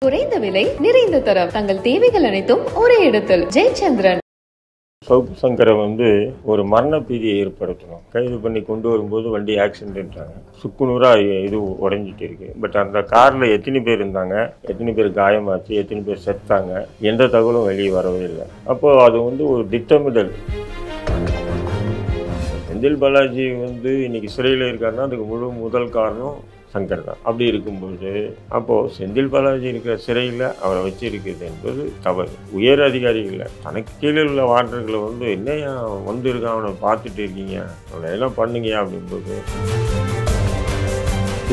குறைந்த விலை நிறைந்த தரம் தங்கள் தேவைகள் அனைத்தும் ஒரே இடத்தில் ஜெயச்சந்திரன். சவுக்கு சங்கரை ஒரு மரண பீதியை ஏற்படுத்தணும். கைது பண்ணி கொண்டு வரும்போது வண்டி ஆக்சிடென்ட்ன்றாங்க. சுக்குநூறாக இது உடைஞ்சிட்டு இருக்கு. பட் அந்த காரில் எத்தனை பேர் இருந்தாங்க, எத்தனை பேர் காயமாச்சு, எத்தனை பேர் செத்தாங்க, எந்த தகவலும் வெளியே வரவே இல்லை. அப்போது அது ஒரு திட்டமிடல். செந்தில் பாலாஜி இன்னைக்கு சிறையில் இருக்காருன்னா அதுக்கு முதல் காரணம் சங்கர் தான். அப்படி இருக்கும்போது அப்போது செந்தில் பாலாஜி இருக்கிற சிறையில் அவரை வச்சிருக்கிறது என்பது தவறு. உயர் அதிகாரிகளை தனக்கு கீழே உள்ள வாட்டர்களை என்னையா இருக்கான் அவனை பார்த்துட்டு இருக்கீங்க, அவனை எல்லாம் பண்ணுங்கயா அப்படின்போது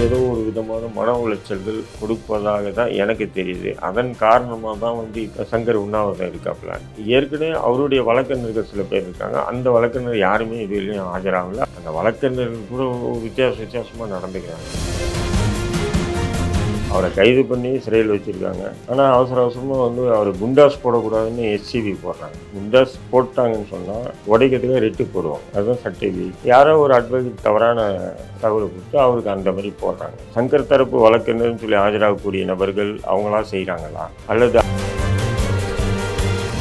ஏதோ ஒரு விதமான மன உளைச்சல்கள் கொடுப்பதாக தான் எனக்கு தெரியுது. அதன் காரணமாக தான் இப்போ சங்கர் உண்ணாவிரதம் இருக்காப்புல. ஏற்கனவே அவருடைய வழக்கறிஞர்கள் சில பேர் இருக்காங்க. அந்த வழக்கறிஞர் யாருமே இதுலையும் ஆஜராகல. அந்த வழக்கறிஞர்கள் கூட வித்தியாசமாக நடந்துக்கிறாங்க. அவரை கைது பண்ணி சிறையில் வச்சுருக்காங்க. ஆனால் அவசரமாக அவரை குண்டாஸ் போடக்கூடாதுன்னு எஸ்சிபி போடுறாங்க. குண்டாஸ் போட்டாங்கன்னு சொன்னால் உடைக்கிறதுக்காக ரெட்டு போடுவாங்க. அதுதான் சட்டவி. யாரோ ஒரு அட்வொகேட் தவறான தகவலை கொடுத்து அவருக்கு அந்த மாதிரி போடுறாங்க. சங்கர் தரப்பு வழக்கறிஞர்னு சொல்லி ஆஜராகக்கூடிய நபர்கள் அவங்களா செய்கிறாங்களா, அல்லது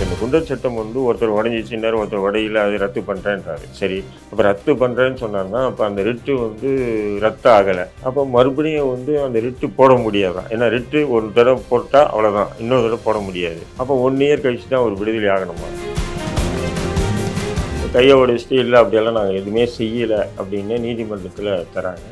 இந்த குண்டர் சட்டம் ஒருத்தர் உடஞ்சிச்சு, நேரம் ஒருத்தர் உடையில அது ரத்து பண்ணுறேன்றாரு. சரி, அப்போ ரத்து பண்ணுறேன்னு சொன்னார்னா அப்போ அந்த ரிட்டு ரத்து ஆகலை. அப்போ மறுபடியும் அந்த ரிட்டு போட முடியாதான். ஏன்னா ரிட்டு ஒரு தடவை போட்டால் அவ்வளோதான், இன்னொரு தடவை போட முடியாது. அப்போ 1 இயர் கழிச்சு தான் ஒரு விடுதலை ஆகணுமா? கையை உடைச்சிட்டு இல்லை அப்படியெல்லாம் நாங்கள் எதுவுமே செய்யலை அப்படின்னு நீதிமன்றத்தில் தராங்க.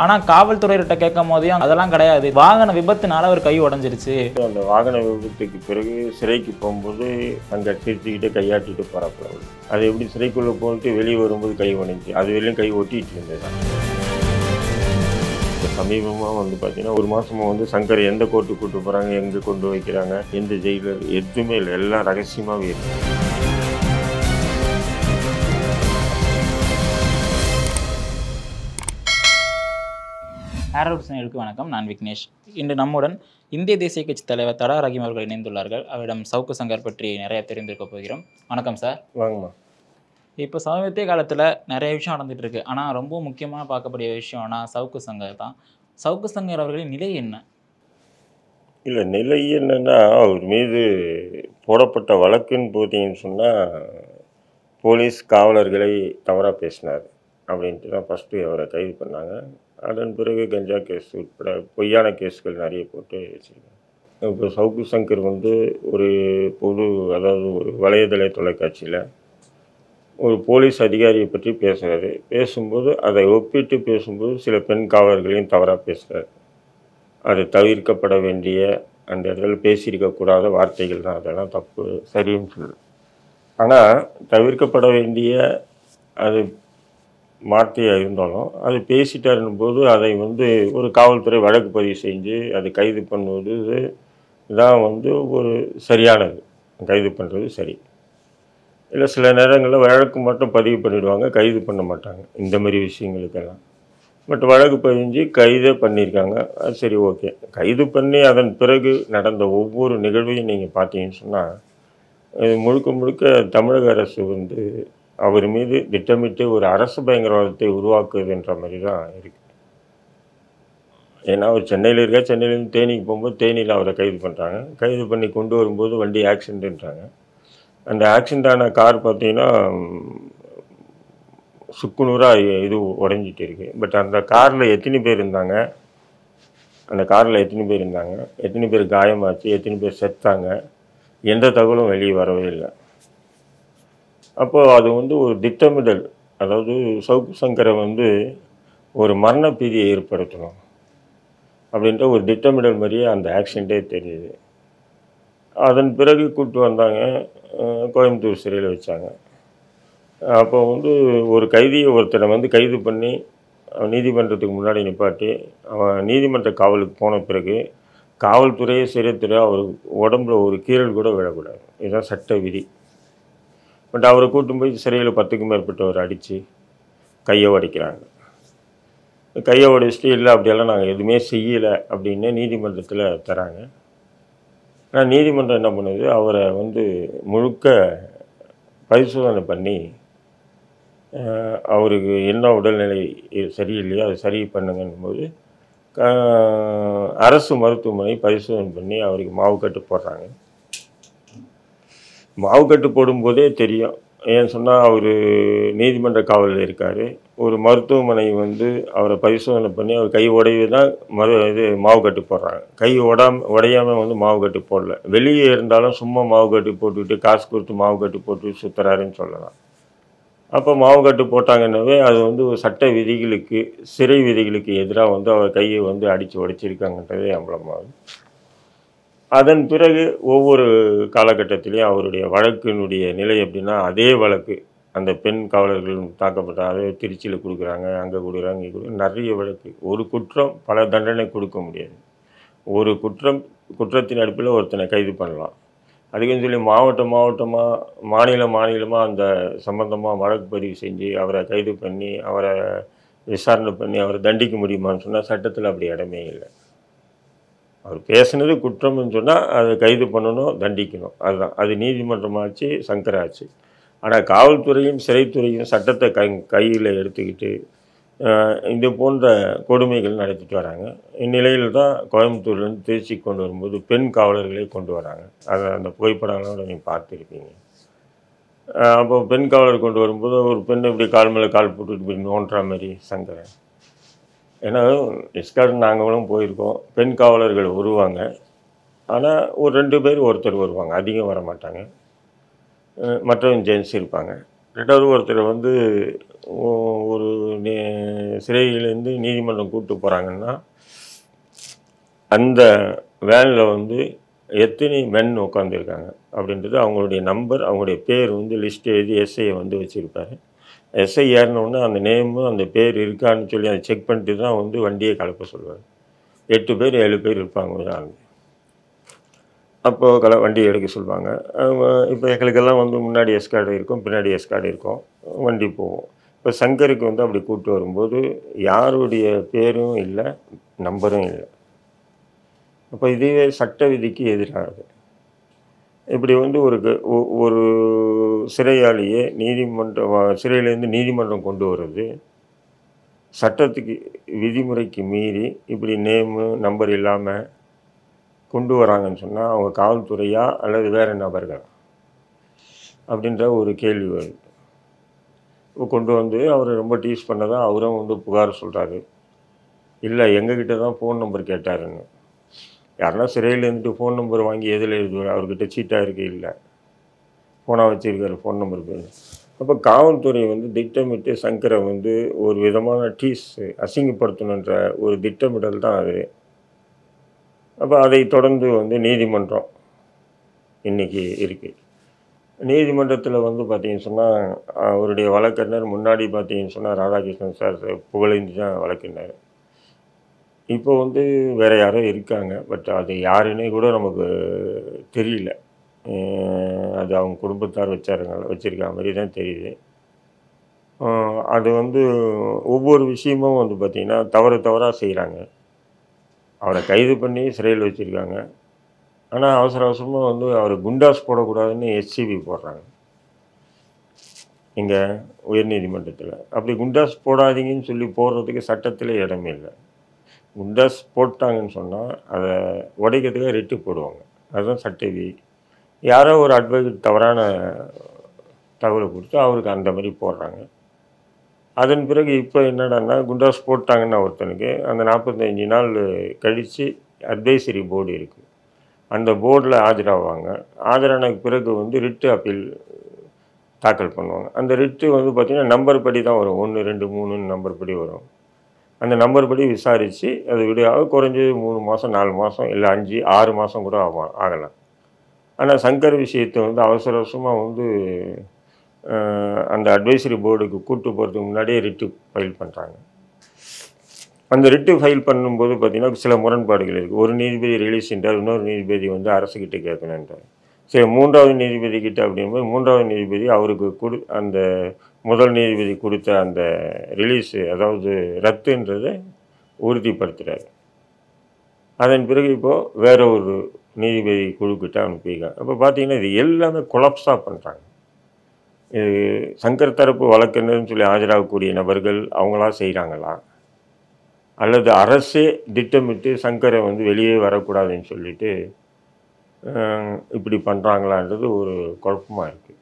ஆனால் காவல்துறையிட்ட கேட்கும் போதையும் அதெல்லாம் கிடையாது, வாகன விபத்துனால ஒரு கை உடஞ்சிருச்சு. அந்த வாகன விபத்துக்கு பிறகு சிறைக்கு போகும்போது அங்கே சிரிச்சுக்கிட்டு கையாட்டிட்டு போகிறாப்புல. அது எப்படி சிறைக்குள்ளே போட்டு வெளியே வரும்போது கை உடைஞ்சி அது வெளியும் கை ஒட்டிகிட்டு இருந்தது. இப்போ சமீபமாக பார்த்தீங்கன்னா 1 மாதமாக சங்கரை எந்த கோர்ட்டுக்கு கூட்டு போகிறாங்க, எங்கே கொண்டு வைக்கிறாங்க, எந்த ஜெயிலர், எதுவுமே இல்லை. எல்லாம் ரகசியமாகவே இருக்கு. ஹேரோல்ட் சேனலுக்கு வணக்கம். நான் விக்னேஷ். இன்று நம்முடன் இந்திய தேசிய கட்சி தலைவர் தடா ரஹீம் அவர்கள் இணைந்துள்ளார்கள். அவரிடம் சவுக்கு சங்கர் பற்றி நிறைய தெரிந்திருக்க போகிறோம். வணக்கம் சார். வாங்கம்மா. இப்போ சமீபத்திய காலத்தில் நிறைய விஷயம் நடந்துட்டு இருக்கு. ஆனால் ரொம்ப முக்கியமாக பார்க்கக்கூடிய விஷயம்னா சவுக்கு சங்கர் தான். சவுக்கு சங்கர் அவர்களின் நிலை என்ன? இல்லை, நிலை என்னன்னா, அவர் மீது போடப்பட்ட வழக்குன்னு பார்த்தீங்கன்னு சொன்னால் போலீஸ் காவலர்களை தவறாக பேசினார் அப்படின்ட்டு தான் ஃபஸ்ட்டு அவரை கைது பண்ணாங்க. அதன் பிறகு கஞ்சா கேஸ் உட்பட பொய்யான கேஸ்கள் நிறைய போட்டு வச்சுருக்காங்க. இப்போ சவுக்கு சங்கர் ஒரு அதாவது ஒரு வலைதள தொலைக்காட்சியில் ஒரு போலீஸ் அதிகாரியை பற்றி பேசுகிறாரு. பேசும்போது அதை ஒப்பிட்டு பேசும்போது சில பெண் காவலர்களையும் தவறாக பேசுகிறார். அது தவிர்க்கப்பட வேண்டிய, அந்த இடத்துல பேசியிருக்கக்கூடாத வார்த்தைகள் தான். அதெல்லாம் தப்பு, சரின்னு சொல்லு. ஆனால் தவிர்க்கப்பட வேண்டிய அது வார்த்தையாக இருந்தாலும் அது பேசிட்டாருன்னும் போது அதை ஒரு காவல்துறை வழக்கு பதிவு செஞ்சு அதை கைது பண்ணுவது தான் ஒரு சரியானது. கைது பண்ணுறது சரி. இல்லை, சில நேரங்களில் வழக்கு மட்டும் பதிவு பண்ணிவிடுவாங்க, கைது பண்ண மாட்டாங்க இந்த மாதிரி விஷயங்களுக்கெல்லாம். பட் வழக்கு பதிஞ்சு கைதே பண்ணியிருக்காங்க, அது சரி, ஓகே. கைது பண்ணி அதன் பிறகு நடந்த ஒவ்வொரு நிகழ்வையும் நீங்கள் பார்த்தீங்கன்னு சொன்னால் இது முழுக்க தமிழக அரசு அவர் மீது திட்டமிட்டு ஒரு அரசு பயங்கரவாதத்தை உருவாக்குதுன்ற மாதிரி தான் இருக்குது. ஏன்னா அவர் சென்னையில் இருக்கா, சென்னையிலேருந்து தேனிக்கு போகும்போது தேனியில் அவரை கைது பண்ணுறாங்க. கைது பண்ணி கொண்டு வரும்போது வண்டி ஆக்சிடென்ட்ன்றாங்க. அந்த ஆக்சிடென்ட் ஆன கார் பார்த்தீங்கன்னா சுக்குநூறாக இது உடைஞ்சிட்டு இருக்குது. பட் அந்த காரில் எத்தனை பேர் இருந்தாங்க, எத்தனை பேர் காயமாச்சு, எத்தனை பேர் செத்தாங்க, எந்த தகவலும் வெளியே வரவே இல்லை. அப்போது அது ஒரு திட்டமிடல். அதாவது சவுக்கு சங்கரை ஒரு மரண பீதியை ஏற்படுத்தணும் அப்படின்ற ஒரு திட்டமிடல் மாதிரியே அந்த ஆக்சிடென்ட்டே தெரியுது. அதன் பிறகு கூப்பிட்டு வந்தாங்க, கோயம்புத்தூர் சிறையில் வச்சாங்க. அப்போ ஒரு கைதியை ஒருத்தரை கைது பண்ணி நீதிமன்றத்துக்கு முன்னாடி நிப்பாட்டி அவன் நீதிமன்ற காவலுக்கு போன பிறகு காவல்துறையே சிறைத்துறை அவர் உடம்புல ஒரு கீறல் கூட விழக்கூடாது. இதுதான் சட்ட விதி. பட் அவரை கூட்டும் போய் சிறையில் 10க்கும் மேற்பட்டவர் அடித்து கையை உடைக்கிறாங்க. கையை உடைச்சிட்டு இல்லை அப்படியெல்லாம் நாங்கள் எதுவுமே செய்யலை அப்படின்னு நீதிமன்றத்தில் தராங்க. ஆனால் நீதிமன்றம் என்ன பண்ணுது, அவரை முழுக்க பரிசோதனை பண்ணி அவருக்கு என்ன உடல்நிலை சரியில்லையோ அதை சரி பண்ணுங்கன்னும் போது அரசு மருத்துவமனை பரிசோதனை பண்ணி அவருக்கு மாவுக்கட்டு போடுறாங்க. மாவுக்கட்டு போடும்போதே தெரியும். ஏன்னு சொன்னால் அவர் நீதிமன்ற காவலில் இருக்கார். ஒரு மருத்துவமனை வந்து அவரை பரிசோதனை பண்ணி அவர் கை உடைவு தான் மாவுக்கட்டு போடுறாங்க. கை உடையாமல் வந்து மாவுக்கட்டு போடல. வெளியே இருந்தாலும் சும்மா மாவுக்கட்டு போட்டுக்கிட்டு காசு கொடுத்து மாவுக்கட்டு போட்டு சுற்றுறாருன்னு சொல்லலாம். அப்போ மாவுக்கட்டு போட்டாங்கன்னாவே அது வந்து ஒரு சட்ட விதிகளுக்கு, சிறை விதிகளுக்கு எதிராக வந்து அவர் கையை வந்து அடித்து உடைச்சிருக்காங்கன்றதே அம்பலமாகுது. அதன் பிறகு ஒவ்வொரு காலகட்டத்திலையும் அவருடைய வழக்கினுடைய நிலை எப்படின்னா, அதே வழக்கு அந்த பெண் காவலர்கள் தாக்கப்பட்ட அதே திருச்சியில் கொடுக்குறாங்க, அங்கே கொடுக்குறாங்க, இங்கே கொடுக்குறாங்க, நிறைய வழக்கு. ஒரு குற்றம் பல தண்டனை கொடுக்க முடியாது. ஒரு குற்றத்தின் அடிப்படையில் ஒருத்தனை கைது பண்ணலாம். அதுக்குன்னு சொல்லி மாவட்டமாக மாநிலமாக அந்த சம்பந்தமாக வழக்கு பதிவு செஞ்சு அவரை கைது பண்ணி அவரை விசாரணை பண்ணி அவரை தண்டிக்க முடியுமான்னு சொன்னால் சட்டத்தில் அப்படி இடமே இல்லை. அவர் பேசுனது குற்றம்னு சொன்னால் அதை கைது பண்ணணும், தண்டிக்கணும். அதுதான். அது நீதிமன்றமாச்சு, சங்கராச்சு. ஆனால் காவல்துறையும் சிறைத்துறையும் சட்டத்தை கையில் எடுத்துக்கிட்டு இது போன்ற கொடுமைகள் நடத்திட்டு வராங்க. இந்நிலையில் தான் கோயம்புத்தூர்லேருந்து திருச்சி கொண்டு வரும்போது பெண் காவலர்களை கொண்டு வராங்க. அதை அந்த புகைப்படங்களோட நீங்கள் பார்த்துருப்பீங்க. அப்போ பெண் காவலர் கொண்டு வரும்போது ஒரு பெண் இப்படி கால் மேலே கால் போட்டுட்டு இப்படி நோண்டுற மாதிரி சங்கரன். ஏன்னா எஸ்கார்ட் நாங்களும் போயிருக்கோம். பெண் காவலர்கள் வருவாங்க. ஆனால் ஒரு 2 பேர் ஒருத்தர் வருவாங்க, அதிகம் வர மாட்டாங்க. மற்றவங்க ஜென்ஸ் இருப்பாங்க. 2வது ஒருத்தர் வந்து ஒரு சிறையிலேருந்து நீதிமன்றம் கூப்பிட்டு போகிறாங்கன்னா அந்த வேனில் வந்து எத்தனை மென் உட்காந்துருக்காங்க அப்படின்றது அவங்களுடைய நம்பர், அவங்களுடைய பேர் வந்து லிஸ்ட் எழுதி எஸ்ஐயை வந்து வச்சுருப்பாரு. எஸ்ஐ ஏறினோடனே அந்த நேமு அந்த பேர் இருக்கான்னு சொல்லி அதை செக் பண்ணிட்டு தான் வந்து வண்டியை கலப்ப சொல்லுவார். 8 பேர் 7 பேர் இருப்பாங்க உதாரணம். அப்போது வண்டி எடுக்க சொல்லுவாங்க. இப்போ எங்களுக்கெல்லாம் வந்து முன்னாடி எஸ்கார்டு இருக்கும், பின்னாடி எஸ்கார்டு இருக்கும், வண்டி போகும். இப்போ சங்கருக்கு வந்து அப்படி கூப்பிட்டு வரும்போது யாருடைய பேரும் இல்லை, நம்பரும் இல்லை. அப்போ இதுவே சட்ட விதிக்கு எதிரானது. இப்படி வந்து ஒரு சிறையாளியே சிறையிலேருந்து நீதிமன்றம் கொண்டு வர்றது சட்டத்துக்கு விதிமுறைக்கு மீறி இப்படி நேமு நம்பர் இல்லாமல் கொண்டு வராங்கன்னு சொன்னால் அவங்க காவல்துறையா அல்லது வேறு நபர்கள் அப்படின்ற ஒரு கேள்வி வருது. இப்போ கொண்டு வந்து அவர் ரொம்ப டீஸ் பண்ணதான் அவரும் வந்து புகார் சொல்கிறாரு. இல்லை, எங்ககிட்ட தான் ஃபோன் நம்பர் கேட்டாருன்னு. யாருன்னா சிறையில் இருந்துட்டு ஃபோன் நம்பர் வாங்கி எதில் எழுதுவார்? அவர்கிட்ட சீட்டாக இருக்கு, இல்லை ஃபோனாக வச்சுருக்காரு, ஃபோன் நம்பர் பேர். அப்போ காவல்துறை வந்து திட்டமிட்டு சங்கரை வந்து ஒரு விதமான அசிங்கப்படுத்தணுன்ற ஒரு திட்டமிடல் தான் அது. அப்போ அதை தொடர்ந்து வந்து நீதிமன்றம் இன்றைக்கி இருக்குது. நீதிமன்றத்தில் வந்து பார்த்தீங்கன்னு சொன்னால் அவருடைய வழக்கறிஞர் முன்னாடி பார்த்தீங்கன்னு சொன்னால் ராதாகிருஷ்ணன் சார் புகழேந்தி தான் வழக்கறிஞர். இப்போ வந்து வேறு யாரோ இருக்காங்க, பட் அது யாருன்னே கூட நமக்கு தெரியல. அது அவங்க குடும்பத்தார் வச்சுருக்க மாதிரி தான் தெரியுது. அது வந்து ஒவ்வொரு விஷயமும் வந்து பார்த்திங்கன்னா தவறாக செய்கிறாங்க. அவரை கைது பண்ணி சிறையில் வச்சுருக்காங்க. ஆனால் அவசரமாக வந்து அவரை குண்டாஸ் போடக்கூடாதுன்னு எஸ்சிபி போடுறாங்க இங்கே உயர்நீதிமன்றத்தில். அப்படி குண்டாஸ் போடாதீங்கன்னு சொல்லி போடுறதுக்கு சட்டத்தில் இடமே இல்லை. குண்டாஸ் போட்டாங்கன்னு சொன்னால் அதை உடைக்கிறதுக்காக ரிட்டு போடுவாங்க. அதுதான் சட்ட விதி. யாரோ ஒரு அட்வொகேட் தவறான தகவலை கொடுத்து அவருக்கு அந்த மாதிரி போடுறாங்க. அதன் பிறகு இப்போ என்னடான்னா குண்டாஸ் போட்டாங்கன்னா ஒருத்தனுக்கு அந்த 45 நாள் கழித்து அட்வைசரி போர்டு இருக்குது. அந்த போர்டில் ஆஜராவாங்க. ஆஜரானதுக்கு பிறகு வந்து ரிட்டு அப்பீல் தாக்கல் பண்ணுவாங்க. அந்த ரிட்டு வந்து பார்த்திங்கன்னா நம்பர் படி தான் வரும். 1, 2, 3 நம்பர் படி வரும். அந்த நம்பர் படி விசாரித்து அது விடையாக குறைஞ்சது 3 மாதம் 4 மாதம் இல்லை 5 6 மாதம் கூட ஆகலாம். ஆனால் சங்கர் விஷயத்தை வந்து அவசரமாக வந்து அந்த அட்வைசரி போர்டுக்கு கூப்பிட்டு போகிறதுக்கு முன்னாடியே ரிட்டு ஃபைல் பண்ணுறாங்க. அந்த ரிட்டு ஃபைல் பண்ணும்போது பார்த்திங்கன்னா சில முரண்பாடுகள் இருக்குது. ஒரு நீதிபதி ரிலீஸ் என்றார், இன்னொரு நீதிபதி வந்து அரசுக்கிட்ட கேட்கணுன்றார். சரி, 3வது நீதிபதி கிட்ட அப்படிங்கும்போது 3வது நீதிபதி அவருக்கு அந்த முதல் நீதிபதி கொடுத்த அந்த ரிலீஸு, அதாவது ரத்துன்றதை உறுதிப்படுத்துகிறார். அதன் பிறகு இப்போது வேற ஒரு நீதிபதி குழுக்கிட்ட அனுப்பியிருக்காங்க. அப்போ பார்த்தீங்கன்னா இது எல்லாமே கொலாப்ஸாக பண்ணுறாங்க. சங்கர் தரப்பு வழக்கறிஞர்னு சொல்லி ஆஜராகக்கூடிய நபர்கள் அவங்களா செய்கிறாங்களா? அல்லது அரசே திட்டமிட்டு சங்கரை வந்து வெளியே வரக்கூடாதுன்னு சொல்லிட்டு இப்படி பண்ணுறாங்களான்றது ஒரு குழப்பமாக இருக்குது.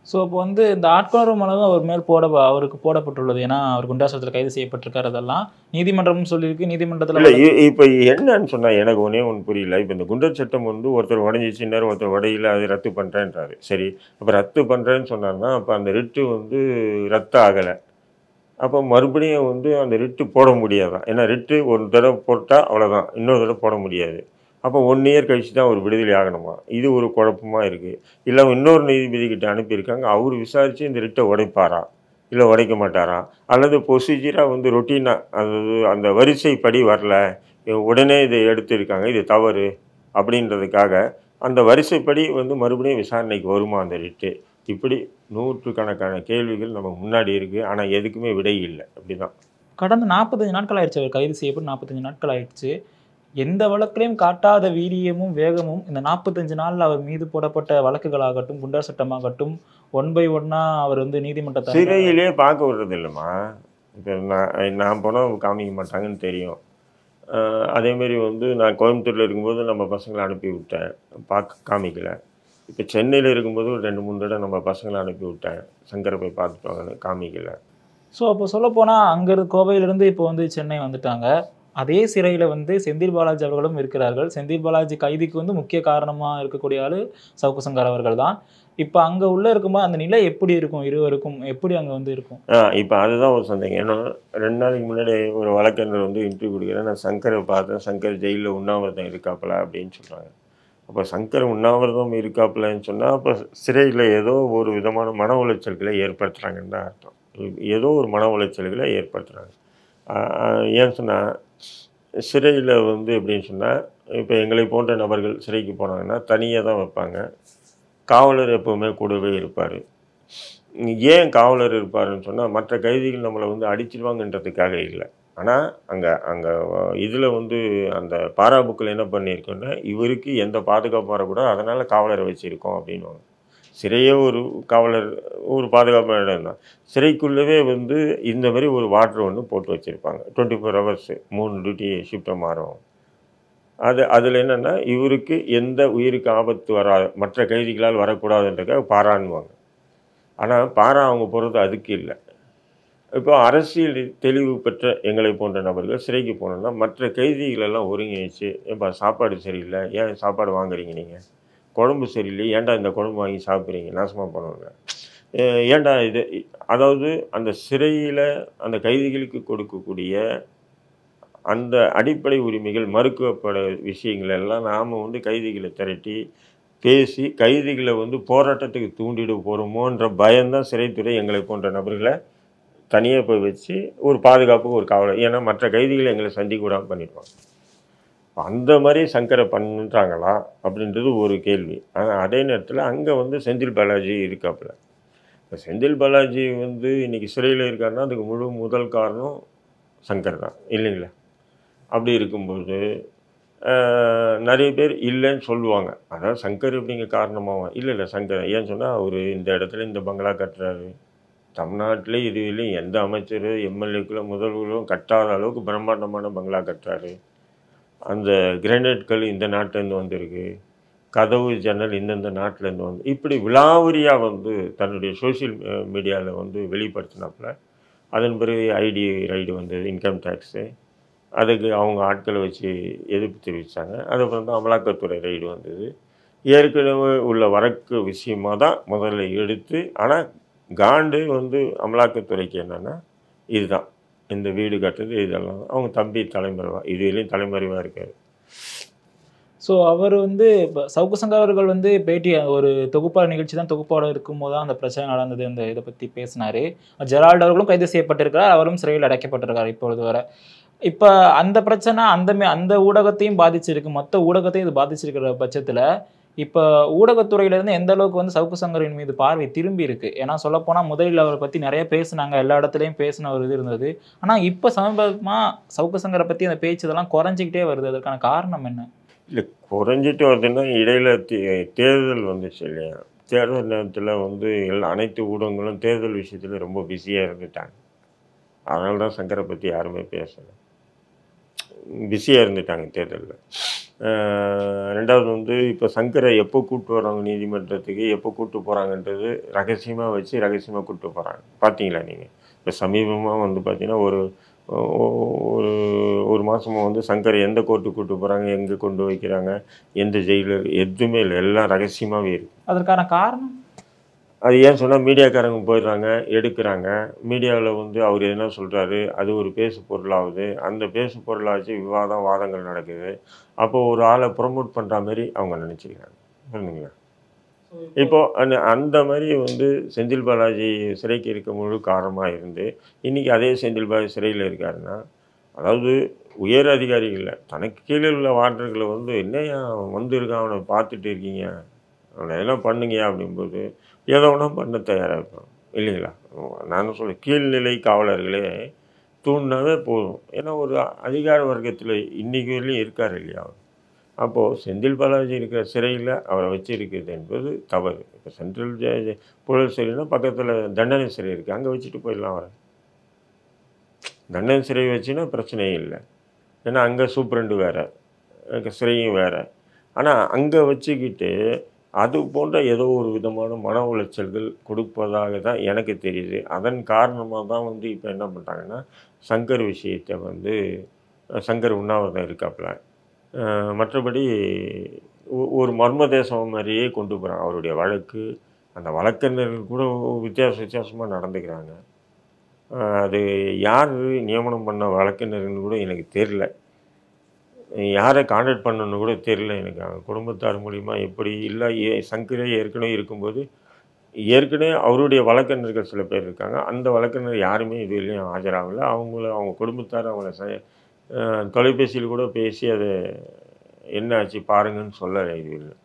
ஸோ இப்போ வந்து இந்த ஆட்கொணர்வு மனுவும் அவர் மேல் அவருக்கு போடப்பட்டுள்ளது. ஏன்னா அவர் குண்டாசத்தில் கைது செய்யப்பட்டிருக்காரு. அதெல்லாம் நீதிமன்றம்னு சொல்லியிருக்கு. இல்லை நீதிமன்றத்தில் இப்போ என்னன்னு சொன்னால் எனக்கு ஒன்று புரியல. இப்போ இந்த குண்டர் சட்டம் வந்து ஒருத்தர் உடஞ்சிச்சு, நேரம் ஒருத்தர் உடையில, அது ரத்து பண்ணுறேன்றாரு. சரி, அப்போ ரத்து பண்ணுறேன்னு சொன்னார்னா அப்போ அந்த ரிட்டு வந்து ரத்து ஆகலை. அப்போ மறுபடியும் வந்து அந்த ரிட்டு போட முடியாதான். ஏன்னா ரிட்டு ஒரு தடவை போட்டால் அவ்வளோதான், இன்னொரு தடவை போட முடியாது. அப்போ 1 இயர் கழிச்சு தான் ஒரு விடுதலை ஆகணுமா? இது ஒரு குழப்பமாக இருக்குது. இல்லை இன்னொரு நீதிபதி கிட்ட அனுப்பியிருக்காங்க, அவர் விசாரித்து இந்த ரிட்டை உடைப்பாரா இல்லை உடைக்க மாட்டாரா, அல்லது ப்ரொசீஜராக வந்து ரொட்டீனாக அது அந்த வரிசைப்படி வரல, உடனே இதை எடுத்திருக்காங்க, இது தவறு அப்படின்றதுக்காக அந்த வரிசைப்படி வந்து மறுபடியும் விசாரணைக்கு வருமா அந்த ரிட்டு? இப்படி நூற்றுக்கணக்கான கேள்விகள் நமக்கு முன்னாடி இருக்குது. ஆனால் எதுக்குமே விடை இல்லை. அப்படி தான் கடந்த 45 நாட்கள் ஆயிடுச்சு. அவர் கைது செய்யப்பட்டு 45 நாட்கள் ஆயிடுச்சு. எந்த வழக்கிலையும் காட்டாத வீரியமும் வேகமும் இந்த 45 நாளில் அவர் மீது போடப்பட்ட வழக்குகளாகட்டும், குண்டர் சட்டமாகட்டும், 1 by 1 அவர் வந்து நீதிமன்றத்தை சிறையிலே பார்க்க விடுறது இல்லைம்மா. இப்போ நான் போனால் காமிக்க மாட்டாங்கன்னு தெரியும். அதேமாரி வந்து நான் கோயம்புத்தூரில் இருக்கும்போது நம்ம பசங்களை அனுப்பி விட்டேன், காமிக்கல. இப்போ சென்னையில் இருக்கும்போது ஒரு 2-3 தடவை நம்ம பசங்களை அனுப்பி விட்டேன், சங்கரை போய் பார்த்துட்டு வாங்கன்னு, காமிக்கல. ஸோ அப்போ சொல்லப்போனால் அங்கேருந்து கோவையிலேருந்து இப்போ வந்து சென்னை வந்துட்டாங்க. அதே சிறையில் வந்து செந்தில் பாலாஜி அவர்களும் இருக்கிறார்கள். செந்தில் பாலாஜி கைதிக்கு வந்து முக்கிய காரணமாக இருக்கக்கூடிய ஆள் சவுக்கு சங்கர் அவர்கள் தான். இப்போ அங்கே உள்ளே இருக்கும்போது அந்த நிலை எப்படி இருக்கும்? இருவருக்கும் எப்படி அங்கே வந்து இருக்கும்? இப்போ அதுதான் ஒரு சந்தேகம். ஏன்னா 2 நாளைக்கு முன்னாடி ஒரு வழக்கறிஞர் வந்து இன்டர்வியூ கொடுக்குறேன், நான் சங்கரை பார்த்தேன், சங்கர் ஜெயிலில் உண்ணாவிரதம் இருக்காப்புல அப்படின்னு சொல்கிறாங்க. அப்போ சங்கர் உண்ணாவிரதம் இருக்காப்புலன்னு சொன்னால் அப்போ சிறையில் ஏதோ ஒரு விதமான மன உளைச்சல்களை ஏற்படுத்துகிறாங்கன்னு தான் அர்த்தம். ஏதோ ஒரு மன உளைச்சல்களை ஏற்படுத்துகிறாங்க. ஏன்னு சொன்னால் சிறையில் வந்து எப்படின்னு சொன்னால், இப்போ எங்களை போன்ற நபர்கள் சிறைக்கு போனாங்கன்னா தனியாக தான் வைப்பாங்க. காவலர் எப்போவுமே கூடவே இருப்பார். ஏன் காவலர் இருப்பாருன்னு சொன்னால், மற்ற கைதிகள் நம்மளை வந்து அடிச்சிடுவாங்கன்றதுக்காக இல்லை. ஆனால் அங்கே இதில் வந்து அந்த பாரா புக்கில் என்ன பண்ணியிருக்கோன்னா, இவருக்கு எந்த பாதுகாப்பு வரக்கூடாது, அதனால் காவலரை வச்சுருக்கோம் அப்படின்வாங்க. சிறையே ஒரு காவலர் ஒரு பாதுகாப்பான இடம் தான். சிறைக்குள்ளவே வந்து இந்த மாதிரி ஒரு வாட்டர் ஒன்று போட்டு வச்சுருப்பாங்க. 24 hours 3 டியூட்டி ஷிஃப்ட்டை மாறும். அதில் என்னென்னா, இவருக்கு எந்த உயிருக்கு ஆபத்து வராது, மற்ற கைதிகளால் வரக்கூடாதுன்றதுக்காக பாரான்னுவாங்க. ஆனால் பாரா அவங்க போகிறது அதுக்கு இல்லை. இப்போ அரசியல் தெளிவு பெற்ற எங்களை போன்ற நபர்கள் சிறைக்கு போனோம்னா மற்ற கைதிகளெல்லாம் ஒருங்கிணைச்சு, ஏன்பா சாப்பாடு சரியில்லை, ஏன் சாப்பாடு வாங்குறீங்க நீங்கள்? குழம்பு சரியில்லை, ஏன்டா இந்த குழம்பு வாங்கி சாப்பிட்றீங்க, நாசமாக போனவங்க, ஏன்டா இது? அதாவது அந்த சிறையில் அந்த கைதிகளுக்கு கொடுக்கக்கூடிய அந்த அடிப்படை உரிமைகள் மறுக்கப்பட விஷயங்கள் எல்லாம் நாம் வந்து கைதிகளை திரட்டி பேசி கைதிகளை வந்து போராட்டத்துக்கு தூண்டிட போகிறோமோன்ற பயம்தான் சிறைத்துறை எங்களை போன்ற நபர்களை தனியாக போய் வச்சு ஒரு பாதுகாப்புக்கு ஒரு காவலர், ஏன்னா மற்ற கைதிகளை எங்களை சந்திக்க விடாமல் பண்ணிடுவாங்க. அந்த மாதிரி சங்கரை பண்ணுறாங்களா அப்படின்றது ஒரு கேள்வி. ஆனால் அதே நேரத்தில் அங்கே வந்து செந்தில் பாலாஜி இருக்காப்புல. இப்போ செந்தில் பாலாஜி வந்து இன்றைக்கி சிறையில் இருக்காருன்னா அதுக்கு முதல் காரணம் சங்கர் தான், இல்லைங்களா? அப்படி இருக்கும்போது நிறைய பேர் இல்லைன்னு சொல்லுவாங்க. அதாவது சங்கர் எப்படிங்க காரணமாகும்? இல்லை சங்கர் ஏன்னு சொன்னால், அவர் இந்த இடத்துல இந்த பங்களா கட்டுறாரு, தமிழ்நாட்டிலே இதுலேயும் எந்த அமைச்சர் எம்எல்ஏக்களும் முதல்வர்களும் கட்டாத அளவுக்கு பிரம்மாண்டமான பங்களா கட்டுறாரு, அந்த கிரானைட்கள் இந்த நாட்டிலேருந்து வந்திருக்கு, கதவு ஜன்னல் இந்தந்த நாட்டிலேருந்து வந்து, இப்படி விலாவரியாக வந்து தன்னுடைய சோஷியல் மீடியாவில் வந்து வெளிப்படுத்தினாப்புல. அதன் பிறகு ஐடி ரைடு வந்தது, இன்கம் டேக்ஸு, அதுக்கு அவங்க ஆட்களை வச்சு எதிர்ப்பு தெரிவித்தாங்க. அதுக்கப்புறம் தான் அமலாக்கத்துறை ரைடு வந்தது. ஏற்கனவே உள்ள வழக்கு விஷயமாக தான் முதல்ல எடுத்து, ஆனால் காண்டு வந்து அமலாக்கத்துறைக்கு என்னென்னா இதுதான், இந்த வீடு கட்டுறது இதெல்லாம் அவங்க தம்பி தலைமறைவாக இதுலேயும் தலைமறைவாக இருக்கார். ஸோ அவர் வந்து இப்போ சவுக்கு சங்கர் அவர்கள் வந்து பேட்டி ஒரு தொகுப்பாளர் நிகழ்ச்சி தான் தொகுப்பாளர் இருக்கும்போது தான் அந்த பிரச்சனை நடந்தது, அந்த இதை பற்றி பேசினார். ஜெரால்டு அவர்களும் கைது செய்யப்பட்டிருக்கிறார், அவரும் சிறையில் அடைக்கப்பட்டிருக்கார் இப்பொழுது வர. இப்போ அந்த பிரச்சனை அந்த ஊடகத்தையும் பாதிச்சிருக்கு, மொத்த ஊடகத்தையும் இது பாதிச்சிருக்கிற பட்சத்தில் இப்போ ஊடகத்துறையிலேருந்து எந்த அளவுக்கு வந்து சவுக்கு சங்கரின் மீது பார்வை திரும்பி இருக்கு? ஏன்னா சொல்லப்போனால் முதலில் அவரை பற்றி நிறைய பேசுனாங்க, எல்லா இடத்துலையும் பேசின ஒரு இது இருந்தது. ஆனால் இப்போ சமீபமாக சவுக்கு சங்கரை பற்றி அந்த பேச்சு இதெல்லாம் குறைஞ்சிக்கிட்டே வருது. அதற்கான காரணம் என்ன? இல்லை குறைஞ்சிட்டு வருதுன்னா, இடையில தேர்தல் வந்துச்சு இல்லையா? தேர்தல் நேரத்தில் வந்து அனைத்து ஊடகங்களும் தேர்தல் விஷயத்தில் ரொம்ப பிஸியாக இருந்துட்டாங்க. அதனால தான் சங்கரை பற்றி யாருமே பேசலை. பிஸியாக இருந்துட்டாங்க தேர்தலில். ரெண்டாவது வந்து இப்போ சங்கரை எப்போ கூப்பிட்டு வர்றாங்க நீதிமன்றத்துக்கு, எப்போ கூப்பிட்டு போகிறாங்கன்றது ரகசியமாக வச்சு ரகசியமாக கூப்பிட்டு போகிறாங்க. பார்த்தீங்களா நீங்கள்? இப்போ சமீபமாக வந்து பார்த்தீங்கன்னா ஒரு ஒரு ஒரு மாதமாக வந்து சங்கரை எந்த கோர்ட்டுக்கு கூப்பிட்டு போகிறாங்க, எங்கே கொண்டு வைக்கிறாங்க, எந்த ஜெயிலர், எதுவுமே இல்லை, எல்லாம் ரகசியமாகவே இருக்குது. அதற்கான காரணம் அது ஏன் சொன்னால் மீடியாக்காரங்க போயிடுறாங்க, எடுக்கிறாங்க. மீடியாவில் வந்து அவர் என்ன சொல்கிறாரு, அது ஒரு பேசு பொருளாகுது. அந்த பேசு பொருளாச்சு விவாதம், வாதங்கள் நடக்குது. அப்போது ஒரு ஆளை ப்ரொமோட் பண்ணுற மாதிரி அவங்க நினச்சிக்கிறாங்க. புரியுதுங்களா? இப்போ அந்த மாதிரி வந்து செந்தில் பாலாஜி சிறைக்கு இருக்க முழு காரணமாக இருந்து இன்றைக்கி அதே செந்தில் பாலாஜி சிறையில் இருக்காருன்னா, அதாவது உயர் அதிகாரிகள் இல்லை, தனக்கு கீழே உள்ள வார்டர்களை வந்து என்னையா வந்திருக்கான், அவனை பார்த்துட்டு இருக்கீங்க, அவனை எல்லாம் பண்ணுங்கயா அப்படிங்கும்போது ஏதோ ஒன்றா பண்ண தயாராக இருப்பான் இல்லைங்களா? நானும் சொல்ல கீழ்நிலை காவலர்களே தூண்டினாவே போதும். ஏன்னா ஒரு அதிகார வர்க்கத்தில் இன்றைக்கி வரையிலும் இருக்கார் இல்லையா? அப்போது செந்தில் பாலாஜி இருக்கிற சிறையில் அவரை வச்சிருக்கிறது என்பது தவறு. இப்போ சென்ட்ரல் புழல் சிறைனா பக்கத்தில் தண்டனை சிறை இருக்குது, அங்கே வச்சுட்டு போயிடலாம். அவரை தண்டனை சிறை வச்சுன்னா பிரச்சனையே இல்லை. ஏன்னா அங்கே சூப்பரண்டு வேறு, சிறையும் வேறு. ஆனால் அங்கே வச்சுக்கிட்டு அது போன்ற ஏதோ ஒரு விதமான மன உளைச்சல்கள் கொடுப்பதாக தான் எனக்கு தெரியுது. அதன் காரணமாக தான் வந்து இப்போ என்ன பண்ணுறாங்கன்னா, சங்கர் விஷயத்தை வந்து சங்கர் உண்ணாவிரதம் இருக்காப்புல. மற்றபடி ஒரு மர்ம தேசம் மாதிரியே கொண்டு போகிறாங்க அவருடைய வழக்கு. அந்த வழக்கறிஞர்கள் கூட வித்தியாசமாக நடந்துக்கிறாங்க. அது யார் நியமனம் பண்ண வழக்கறிஞர்கள்னு கூட எனக்கு தெரியல. யாரை கான்டாக்ட் பண்ணணுன்னு கூட தெரியல எனக்கு. அவங்க குடும்பத்தார் மூலிமா எப்படி இல்லை, சங்கரே ஏற்கனவே இருக்கும்போது ஏற்கனவே அவருடைய வழக்கறிஞர்கள் சில பேர் இருக்காங்க. அந்த வழக்கறிஞர் யாருமே இதுலேயும் ஆஜராகலை. அவங்க குடும்பத்தார் அவங்கள தொலைபேசியில் கூட பேசி அதை என்ன ஆச்சு பாருங்கன்னு சொல்லலை. இது இல்லை.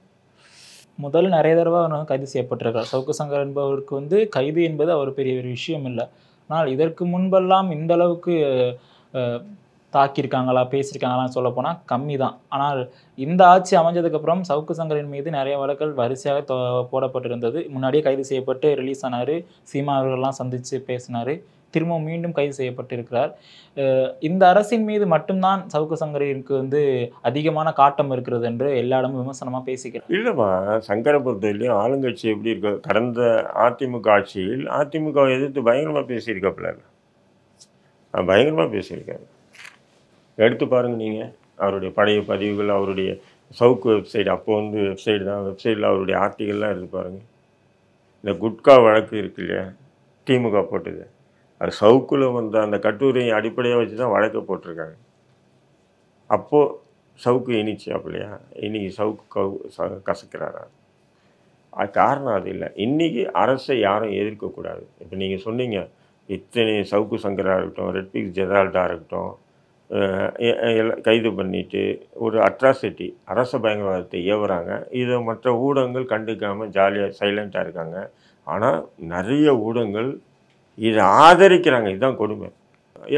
முதல்ல நிறைய தடவை அவர் கைது செய்யப்பட்டிருக்கார். சவுக்கு சங்கர் என்பவருக்கு வந்து கைது என்பது அவர் பெரிய ஒரு விஷயம் இல்லை. ஆனால் இதற்கு முன்பெல்லாம் இந்த அளவுக்கு தாக்கியிருக்காங்களா, பேசியிருக்காங்களான்னு சொல்ல போனால் கம்மி தான். ஆனால் இந்த ஆட்சி அமைஞ்சதுக்கப்புறம் சவுக்கு சங்கரின் மீது நிறைய வழக்குகள் வரிசையாக போடப்பட்டிருந்தது. முன்னாடியே கைது செய்யப்பட்டு ரிலீஸ் ஆனார். சீமா அவர்கள்லாம் சந்தித்து பேசினார். திரும்பவும் மீண்டும் கைது செய்யப்பட்டிருக்கிறார். இந்த அரசின் மீது மட்டும்தான் சவுக்கு சங்கருக்கு வந்து அதிகமான காட்டம் இருக்கிறது என்று எல்லா இடமும் விமர்சனமாக பேசிக்கிறார். இல்லைம்மா, சங்கரை பொறுத்தவரையிலையும் ஆளுங்கட்சி எப்படி இருக்கு, கடந்த அதிமுக ஆட்சியில் அதிமுக எதிர்த்து பயங்கரமாக பேசியிருக்காப்புல, பயங்கரமாக பேசியிருக்காரு. எடுத்து பாருங்கள் நீங்கள் அவருடைய பழைய பதிவுகள், அவருடைய சவுக்கு வெப்சைட், அப்போ வந்து வெப்சைட் தான், வெப்சைட்டில் அவருடைய ஆர்டிகல்லாம் எடுத்து பாருங்கள். இந்த குட்கா வழக்கு இருக்கு இல்லையா, திமுக போட்டது, அது சவுக்கில் வந்த அந்த கட்டுரையை அடிப்படையாக வச்சு தான் வழக்கை போட்டிருக்காங்க. அப்போது சவுக்கு இனிச்சாப்பில்லையா, இன்றைக்கி சவுக்கு கசக்கிறாரா? அது காரணம் அது இல்லை. இன்றைக்கி அரசை யாரும் எதிர்க்கக்கூடாது. இப்போ நீங்கள் சொன்னீங்க, இத்தனை சவுக்கு சங்கராக இருக்கட்டும், ரெட்பிக்ஸ் ஜெரால்டாக இருக்கட்டும், கைது பண்ணிட்டு ஒரு அட்ராசிட்டி அரச பயங்கரவாதத்தை ஏவுறாங்க. இதை மற்ற ஊடகங்கள் கண்டுக்காமல் ஜாலியாக சைலண்ட்டாக இருக்காங்க. ஆனால் நிறைய ஊடகங்கள் இதை ஆதரிக்கிறாங்க. இதுதான் கொடுமை.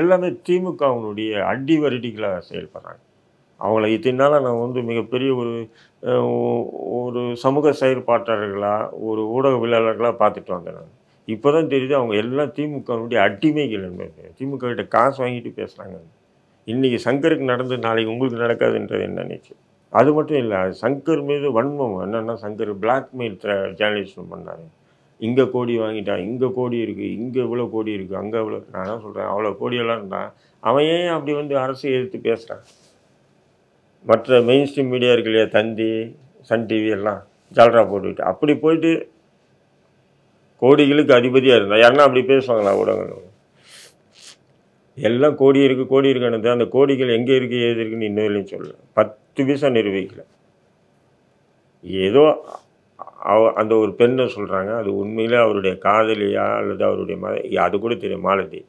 எல்லாமே திமுகவினுடைய அடி வருடிகளாக செயல்படுறாங்க. அவங்கள இத்தனால நான் வந்து மிகப்பெரிய ஒரு சமூக செயற்பாட்டாளர்களாக, ஒரு ஊடகவியலாளர்களாக பார்த்துட்டு வந்தேன் நான். இப்போ தான் தெரியுது அவங்க எல்லாம் திமுகவினுடைய அடிமைகள் என்பது. திமுக கிட்ட காசு வாங்கிட்டு பேசுகிறாங்க. இன்றைக்கி சங்கருக்கு நடந்து நாளைக்கு உங்களுக்கு நடக்காதுன்றது என்ன நினைச்சு. அது மட்டும் இல்லை, சங்கர் மீது வன்மம் என்னென்னா, சங்கர் பிளாக்மெயில் ஜேர்னலிஸ்ட் பண்ணார். இங்கே கோடி வாங்கிட்டான், இங்கே கோடி இருக்குது, இங்கே இவ்வளோ கோடி இருக்குது, அங்கே இவ்வளோ. நான் தான் சொல்கிறேன், அவ்வளோ கோடியெல்லாம் இருந்தால் அவன் ஏன் அப்படி வந்து அரசை எதிர்த்து பேசுகிறான்? மற்ற மெயின் ஸ்ட்ரீம் மீடியா இருக்கு இல்லையா, தந்தி, சன் டிவி எல்லாம் ஜால்ரா போட்டுக்கிட்டு அப்படி போயிட்டு கோடிகளுக்கு அதிபதியாக இருந்தால் யாருன்னா அப்படி பேசுவாங்களா ஊடகங்கள்? எல்லாம் கோடி இருக்குன்னு அந்த கோடிகள் எங்கே இருக்குது, ஏது இருக்குன்னு இன்னும் இல்லைன்னு சொல்லலை. 10 பைசா நிரூபிக்கல. ஏதோ அந்த ஒரு பெண்ணை சொல்கிறாங்க, அது உண்மையிலே அவருடைய காதலியா அல்லது அவருடைய அது கூட தெரியும். மாலதி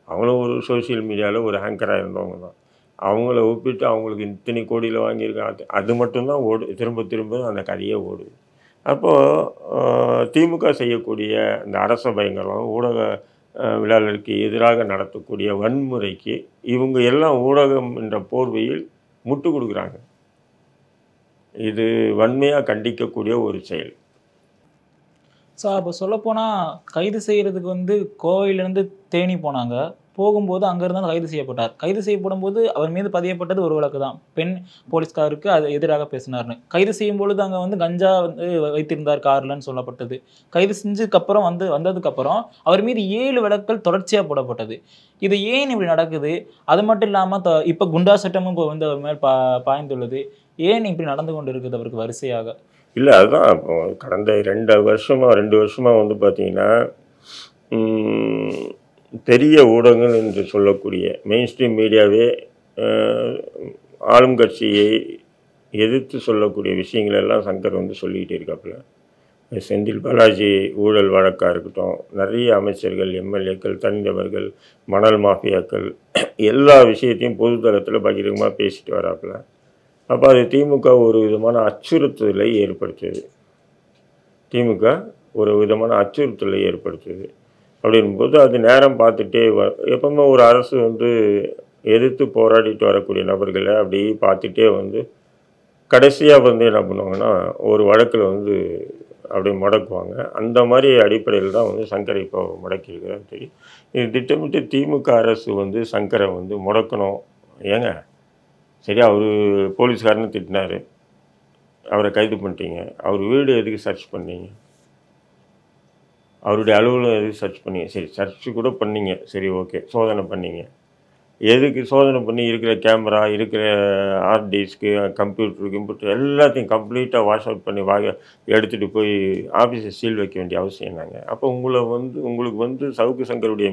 அவங்களும் ஒரு சோசியல் மீடியாவில் ஒரு ஆங்கராக இருந்தவங்க தான். அவங்கள ஒப்பிட்டு அவங்களுக்கு இத்தனை கோடியில் வாங்கியிருக்காங்க, அது மட்டும்தான் திரும்ப திரும்ப அந்த கதையே ஓடுது. அப்போது திமுக செய்யக்கூடிய இந்த அரச பயங்கரம், ஊடக விழாக்களுக்கு எதிராக நடத்தக்கூடிய வன்முறைக்கு இவங்க எல்லாம் ஊடகம் என்ற போர்வையில் முட்டு கொடுக்குறாங்க. இது வன்மையாக கண்டிக்கக்கூடிய ஒரு செயல். ஸோ அப்போ சொல்லப்போனால் கைது செய்கிறதுக்கு வந்து கோவையிலேருந்து தேனி போனாங்க. போகும்போது அங்கிருந்து கைது செய்யப்பட்டார். கைது செய்யப்படும் போது அவர் மீது பதியப்பட்டது ஒரு வழக்கு தான். பெண் போலீஸ்காருக்கு அது எதிராக பேசினார்னு. கைது செய்யும் பொழுது அங்க வந்து கஞ்சா வந்து வைத்திருந்தார் கார்லன்னு சொல்லப்பட்டது. கைது செஞ்சதுக்கு அப்புறம் வந்ததுக்கு அப்புறம் அவர் மீது 7 வழக்குகள் தொடர்ச்சியா போடப்பட்டது. இது ஏன் இப்படி நடக்குது? அது மட்டும் இல்லாம இப்ப குண்டா சட்டமும் இப்போ வந்து அவர் மேல் பாய்ந்துள்ளது. ஏன் இப்படி நடந்து கொண்டு இருக்குது அவருக்கு வரிசையாக? இல்லை, அதுதான் இப்போ கடந்த 2 வருஷமா வந்து பார்த்தீங்கன்னா பெரிய ஊடகங்கள் என்று சொல்லக்கூடிய மெயின் ஸ்ட்ரீம் மீடியாவே ஆளும் கட்சியை எதிர்த்து சொல்லக்கூடிய விஷயங்கள் எல்லாம் சங்கர் வந்து சொல்லிக்கிட்டே இருக்காப்புல. செந்தில் பாலாஜி ஊழல் வழக்காக இருக்கட்டும், நிறைய அமைச்சர்கள், எம்எல்ஏக்கள், தனிநபர்கள், மணல் மாஃபியாக்கள் எல்லா விஷயத்தையும் பொதுத்தளத்தில் பகிரங்கமாக பேசிட்டு வராப்புல. அப்போ அது திமுக ஒரு விதமான அச்சுறுத்தலை ஏற்படுத்துது. அப்படின்போது அது நேரம் பார்த்துட்டே எப்பவுமே ஒரு அரசு வந்து எதிர்த்து போராடிட்டு வரக்கூடிய நபர்களை அப்படி பார்த்துட்டே வந்து கடைசியாக வந்து என்ன பண்ணுவாங்கன்னா ஒரு வழக்கில் வந்து அப்படி முடக்குவாங்க. அந்த மாதிரி அடிப்படையில் தான் வந்து சங்கரை இப்போ முடக்கியிருக்கிறார் தெரியும். இது திட்டமிட்டு திமுக அரசு வந்து சங்கரை வந்து முடக்கணும். ஏங்க சரி, அவர் போலீஸ்காரன்னு திட்டினார், அவரை கைது பண்ணிட்டீங்க. அவர் வீடு எதுக்கு சர்ச் பண்ணீங்க? அவருடைய அலுவலகம் எதுக்கு சர்ச் பண்ணீங்க? சரி, சர்ச்சு கூட பண்ணீங்க, சரி ஓகே, சோதனை பண்ணீங்க. எதுக்கு சோதனை பண்ணி? இருக்கிற கேமரா, இருக்கிற ஹார்ட் டிஸ்க்கு, கம்ப்யூட்டர் எல்லாத்தையும் கம்ப்ளீட்டாக வாஷ் அவுட் பண்ணி எடுத்துகிட்டு போய் ஆஃபீஸை சீல் வைக்க வேண்டிய அவசியம் என்னங்க? அப்போ உங்களுக்கு வந்து சவுக்கு சங்கருடைய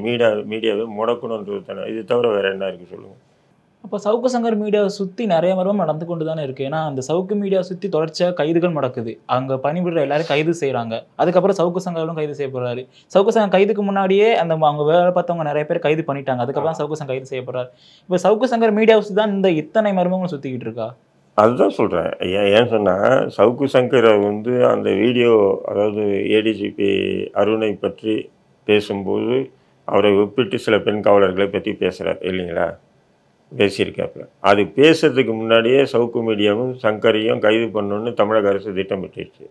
மீடியாவை முடக்கணுன்றது தானே. இது தவிர வேறு என்ன இருக்குது சொல்லுங்கள்? அப்போ சவுக்கு சங்கர் மீடியாவை சுற்றி நிறைய மர்மம் நடந்து கொண்டு தானே இருக்குது. ஏன்னா அந்த சவுக்கு மீடியாவை சுற்றி தொடர்ச்சியாக கைதுகள் நடக்குது. அங்கே பணிபுரிகிற எல்லாரும் கைது செய்கிறாங்க. அதுக்கப்புறம் சவுக்கு சங்கரும் கைது செய்யப்படுறாரு. சவுக்கு சங்கர் கைதுக்கு முன்னாடியே அவங்க வேலை பார்த்தவங்க நிறைய பேர் கைது பண்ணிட்டாங்க. அதுக்கப்புறம் சவுக்கு சங்கர் கைது செய்யப்படுறாரு. இப்போ சவுக்கு சங்கர் மீடியாவை சுற்றி தான் இந்த இத்தனை மர்மங்களும் சுற்றிக்கிட்டு இருக்கா? அதுதான் சொல்கிறேன். ஏன் சொன்னால் சவுக்கு சங்கரை வந்து அந்த வீடியோ, அதாவது ஏடிஜிபி அருணை பற்றி பேசும்போது அவரை ஒப்பிட்டு சில பெண் காவலர்களை பற்றி பேசுகிறார் இல்லைங்களா? பேசியிருக்காப்புல. அது பேசுறதுக்கு முன்னாடியே சவுக்கு மீடியாவும் சங்கரையும் கைது பண்ணணுன்னு தமிழக அரசு திட்டமிட்டுருச்சு.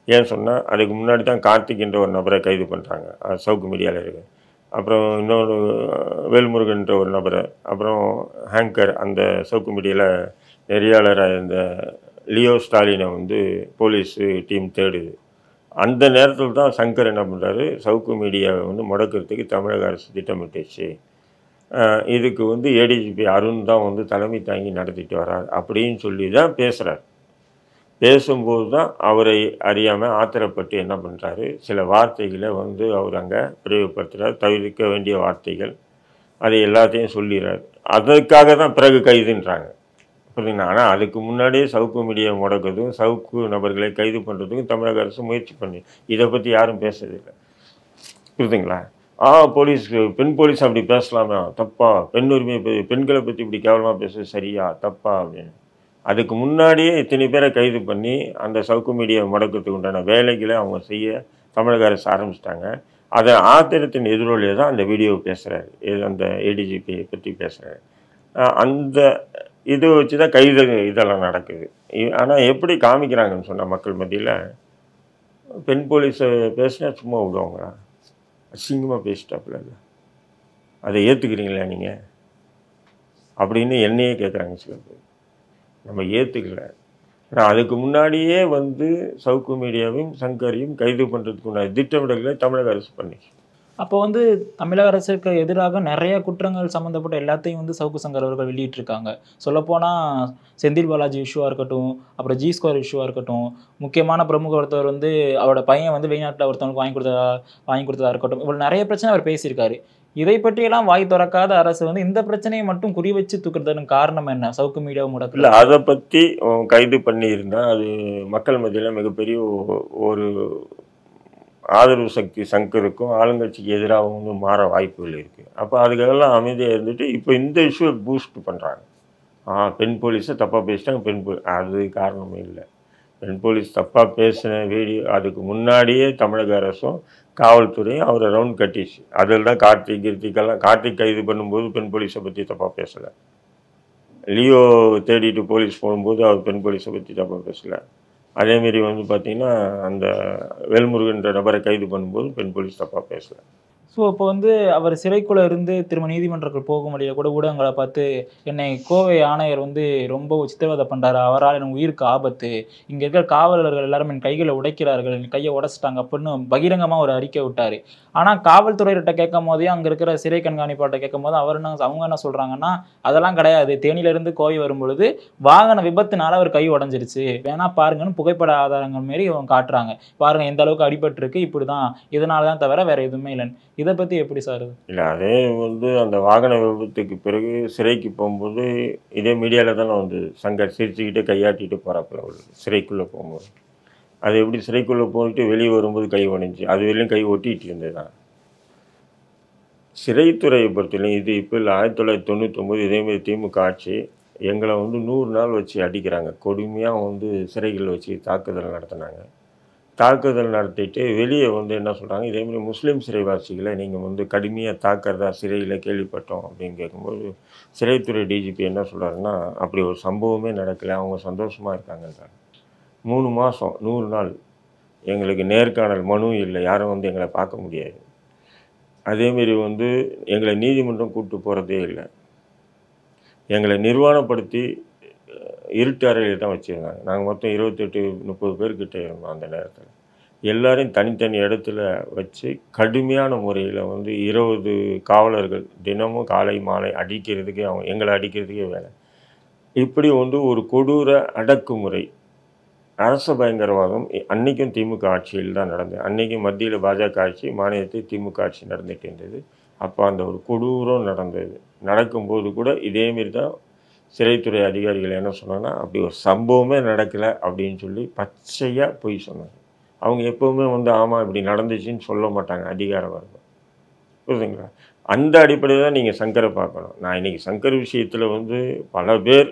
ஏன்னு சொன்னால் அதுக்கு முன்னாடி தான் கார்த்திக் என்ற ஒரு நபரை கைது பண்ணுறாங்க சவுக்கு மீடியாவில் இருக்கு. அப்புறம் இன்னொரு வேல்முருகன்ற ஒரு நபரை, அப்புறம் ஹேங்கர் அந்த சவுக்கு மீடியாவில் நெறியாளராக இருந்த லியோ ஸ்டாலினை வந்து போலீஸு டீம் தேடுது. அந்த நேரத்தில் தான் சங்கர் என்ன பண்ணுறாரு, சவுக்கு மீடியாவை வந்து முடக்கிறதுக்கு தமிழக அரசு திட்டமிட்டுச்சு. இதுக்கு வந்து ஏடிஜிபி அருண் தான் வந்து தலைமை தாங்கி நடத்திட்டு வர்றார் அப்படின்னு சொல்லி தான் பேசுகிறார். பேசும்போது தான் அவரை அறியாமல் ஆத்திரப்பட்டு என்ன பண்ணுறாரு, சில வார்த்தைகளை வந்து அவர் அங்கே பிரயோகப்படுத்துகிறார். தவிர்க்க வேண்டிய வார்த்தைகள், அதை எல்லாத்தையும் சொல்லிடுறார். அதற்காக தான் பிறகு கைதுன்றாங்க, புரியுதுங்களா? ஆனால் அதுக்கு முன்னாடியே சவுக்கு மீடியா முடக்கிறதுக்கும் சவுக்கு நபர்களை கைது பண்ணுறதுக்கும் தமிழக அரசு முயற்சி பண்ணி, இதை பற்றி யாரும் பேசுறதில்லை, புரியுதுங்களா? போலீஸ், பெண் போலீஸ் அப்படி பேசலாமா, தப்பா? பெண் உரிமை, பெண்களை பற்றி இப்படி கேவலமாக பேசுறது சரியா தப்பா அப்படின்னு அதுக்கு முன்னாடியே இத்தனை பேரை கைது பண்ணி அந்த சவுக்கு மீடியா முடக்கிறதுக்கு உண்டான வேலைகளை அவங்க செய்ய தமிழக அரசு ஆரம்பிச்சிட்டாங்க. அதை ஆத்திரத்தின் எதிரொலியை தான் அந்த வீடியோ பேசுகிறாரு, அந்த ஏடிஜிபி பற்றி பேசுகிறாரு. அந்த இதை வச்சு தான் கைது இதெல்லாம் நடக்குது. ஆனால் எப்படி காமிக்கிறாங்கன்னு சொன்னால் மக்கள் மத்தியில் பெண் போலீஸை பேசினா சும்மா விடுவாங்களா? அசிங்கமாக பேசிட்டாப்புல, அதை ஏற்றுக்கிறீங்களா நீங்கள் அப்படின்னு என்னையே கேட்குறாங்க சில பேர். நம்ம ஏற்றுக்கல. ஆனால் அதுக்கு முன்னாடியே வந்து சவுக்கு மீடியாவையும் சங்கரையும் கைது பண்ணுறதுக்கு உண்டான திட்டமிடல்களை தமிழக அரசு பண்ணிச்சு. அப்போ வந்து தமிழக அரசுக்கு எதிராக நிறைய குற்றங்கள் சம்மந்தப்பட்ட எல்லாத்தையும் வந்து சவுக்கு சங்கர் அவர்கள் வெளியிட்டிருக்காங்க. சொல்லப்போனால் செந்தில் பாலாஜி இஷ்யூவாக இருக்கட்டும், அப்புறம் ஜி ஸ்கொயர் இஷ்யூவாக இருக்கட்டும், முக்கியமான பிரமுக ஒருத்தர் வந்து அவரோட பையன் வந்து வெளிநாட்டில் ஒருத்தவங்களுக்கு வாங்கி கொடுத்ததா இருக்கட்டும், இவ்வளோ நிறைய பிரச்சனை அவர் பேசியிருக்காரு. இதை பற்றியெல்லாம் வாய் திறக்காத அரசு வந்து இந்த பிரச்சனையை மட்டும் குறி வச்சு தூக்குறதுக்கு காரணம் என்ன? சவுக்கு மீடியாவை முடக்கல. இல்லை, அதை பற்றி கைது பண்ணியிருந்தால் அது மக்கள் மத்தியில் மிகப்பெரிய ஒரு ஆதரவு சக்தி சங்கருக்கும் ஆளுங்கட்சிக்கு எதிராகவும் மாற வாய்ப்புகள் இருக்குது. அப்போ அதுக்கெல்லாம் அமைதியாக இருந்துட்டு இப்போ இந்த இஷ்யூவை பூஸ்ட் பண்ணுறாங்க. பெண் போலீஸை தப்பாக பேசிட்டாங்க, அது காரணமே இல்லை. பெண் போலீஸ் தப்பாக பேசின வீடியோ அதுக்கு முன்னாடியே தமிழக அரசும் காவல்துறையும் அவரை ரவுண்ட் கட்டிச்சு. அதில் தான் கார்த்திக் கைது பண்ணும்போது பெண் போலீஸை பற்றி தப்பாக பேசலை. லியோ தேடிட்டு போலீஸ் போகும்போது அவர் பெண் போலீஸை பற்றி தப்பாக பேசலை. அதேமாரி வந்து பார்த்திங்கன்னா அந்த வேல்முருகன்ற நபரை கைது பண்ணும்போது பெண் போலீஸ் தப்பாக பேசலை. ஸோ இப்போ வந்து அவர் சிறைக்குள்ள இருந்து திரும்ப நீதிமன்றங்கள் போகும் வழியில கூட ஊடகங்களை பார்த்து என்னை கோவை ஆணையர் வந்து ரொம்ப சித்திரவதை பண்றாரு, அவரால் எனக்கு உயிருக்கு ஆபத்து, இங்க இருக்கிற காவலர்கள் எல்லாரும் என் கைகளை உடைக்கிறார்கள், என் கையை உடைச்சிட்டாங்க அப்படின்னு பகிரங்கமா ஒரு அறிக்கை விட்டாரு. ஆனா காவல்துறையிட்ட கேட்கும் போதே அங்க இருக்கிற சிறை கண்காணிப்பாளர்கிட்ட கேட்கும் போது அவங்க என்ன சொல்றாங்கன்னா, அதெல்லாம் கிடையாது, தேனியில இருந்து கோவை வரும் பொழுது வாகன விபத்துனால அவர் கை உடைஞ்சிருச்சு, வேணா பாருங்கன்னு புகைப்பட ஆதாரங்கள் மாரி அவங்க காட்டுறாங்க. பாருங்க எந்த அளவுக்கு அடிபட்டு இருக்கு, இப்படிதான், இதனாலதான் தவிர வேற எதுவுமே இல்லைன்னு. இதை பத்தி எப்படி சார்? இல்லை, அதே அந்த வாகன விபத்துக்கு பிறகு சிறைக்கு போகும்போது இதே மீடியாவில் தானே சங்கர் சிரிச்சுக்கிட்டே கையாட்டிட்டு போகிறாப்புல சிறைக்குள்ளே போகும்போது. அது எப்படி சிறைக்குள்ளே போயிட்டு வெளியே வரும்போது கை உடைஞ்சி அது வெளியும் கை ஒட்டிகிட்டு இருந்தது தான். சிறைத்துறையை பொறுத்தவரையும் இது இப்போ இல்லை, 1999 இதேமாரி திமுக ஆட்சி எங்களை 100 நாள் வச்சு அடிக்கிறாங்க, கொடுமையாக சிறைகளில் வச்சு தாக்குதல் நடத்தினாங்க. தாக்குதல் நடத்திட்டு வெளியே என்ன சொல்கிறாங்க, இதேமாதிரி முஸ்லீம் சிறைவாசிகளை நீங்கள் கடுமையாக தாக்கிறதா சிறையில் கேள்விப்பட்டோம் அப்படின்னு கேட்கும்போது சிறைத்துறை டிஜிபி என்ன சொல்கிறாருன்னா, அப்படி ஒரு சம்பவமே நடக்கலை, அவங்க சந்தோஷமாக இருக்காங்கன்றாங்க. 3 மாதம் 100 நாள் எங்களுக்கு நேர்காணல் மனு இல்லை, யாரும் எங்களை பார்க்க முடியாது. அதேமாரி எங்களை நீதிமன்றம் கூப்பிட்டு போகிறதே இல்லை, எங்களை நிர்வாணப்படுத்தி இருட்டு அறையில் தான் வச்சுருந்தாங்க. நாங்கள் மொத்தம் 28-30 பேர்கிட்ட இருந்தோம். அந்த நேரத்தில் எல்லோரையும் தனித்தனி இடத்துல வச்சு கடுமையான முறையில் 20 காவலர்கள் தினமும் காலை மாலை அடிக்கிறதுக்கே எங்களை அடிக்கிறதுக்கே வேலை. இப்படி ஒரு கொடூர அடக்குமுறை, அரச பயங்கரவாதம் அன்றைக்கும் திமுக ஆட்சியில் தான் நடந்தது. அன்றைக்கும் மத்தியில் பாஜக ஆட்சி, மாநிலத்தில் திமுக ஆட்சி நடந்துகிட்டு இருந்தது. அப்போ அந்த ஒரு கொடூரம் நடந்தது. நடக்கும்போது கூட இதேமாரி தான் சிறைத்துறை அதிகாரிகள் என்ன சொன்னாங்கன்னா, அப்படி ஒரு சம்பவமே நடக்கலை அப்படின்னு சொல்லி பச்சையாக பொய் சொன்னாங்க. அவங்க எப்போவுமே ஆமாம் இப்படி நடந்துச்சுன்னு சொல்ல மாட்டாங்க அதிகார வர்க்கம், புரியுதுங்களா? அந்த அடிப்படையில் தான் நீங்கள் சங்கரை பார்க்கணும். நான் இன்றைக்கி சங்கர் விஷயத்தில் பல பேர்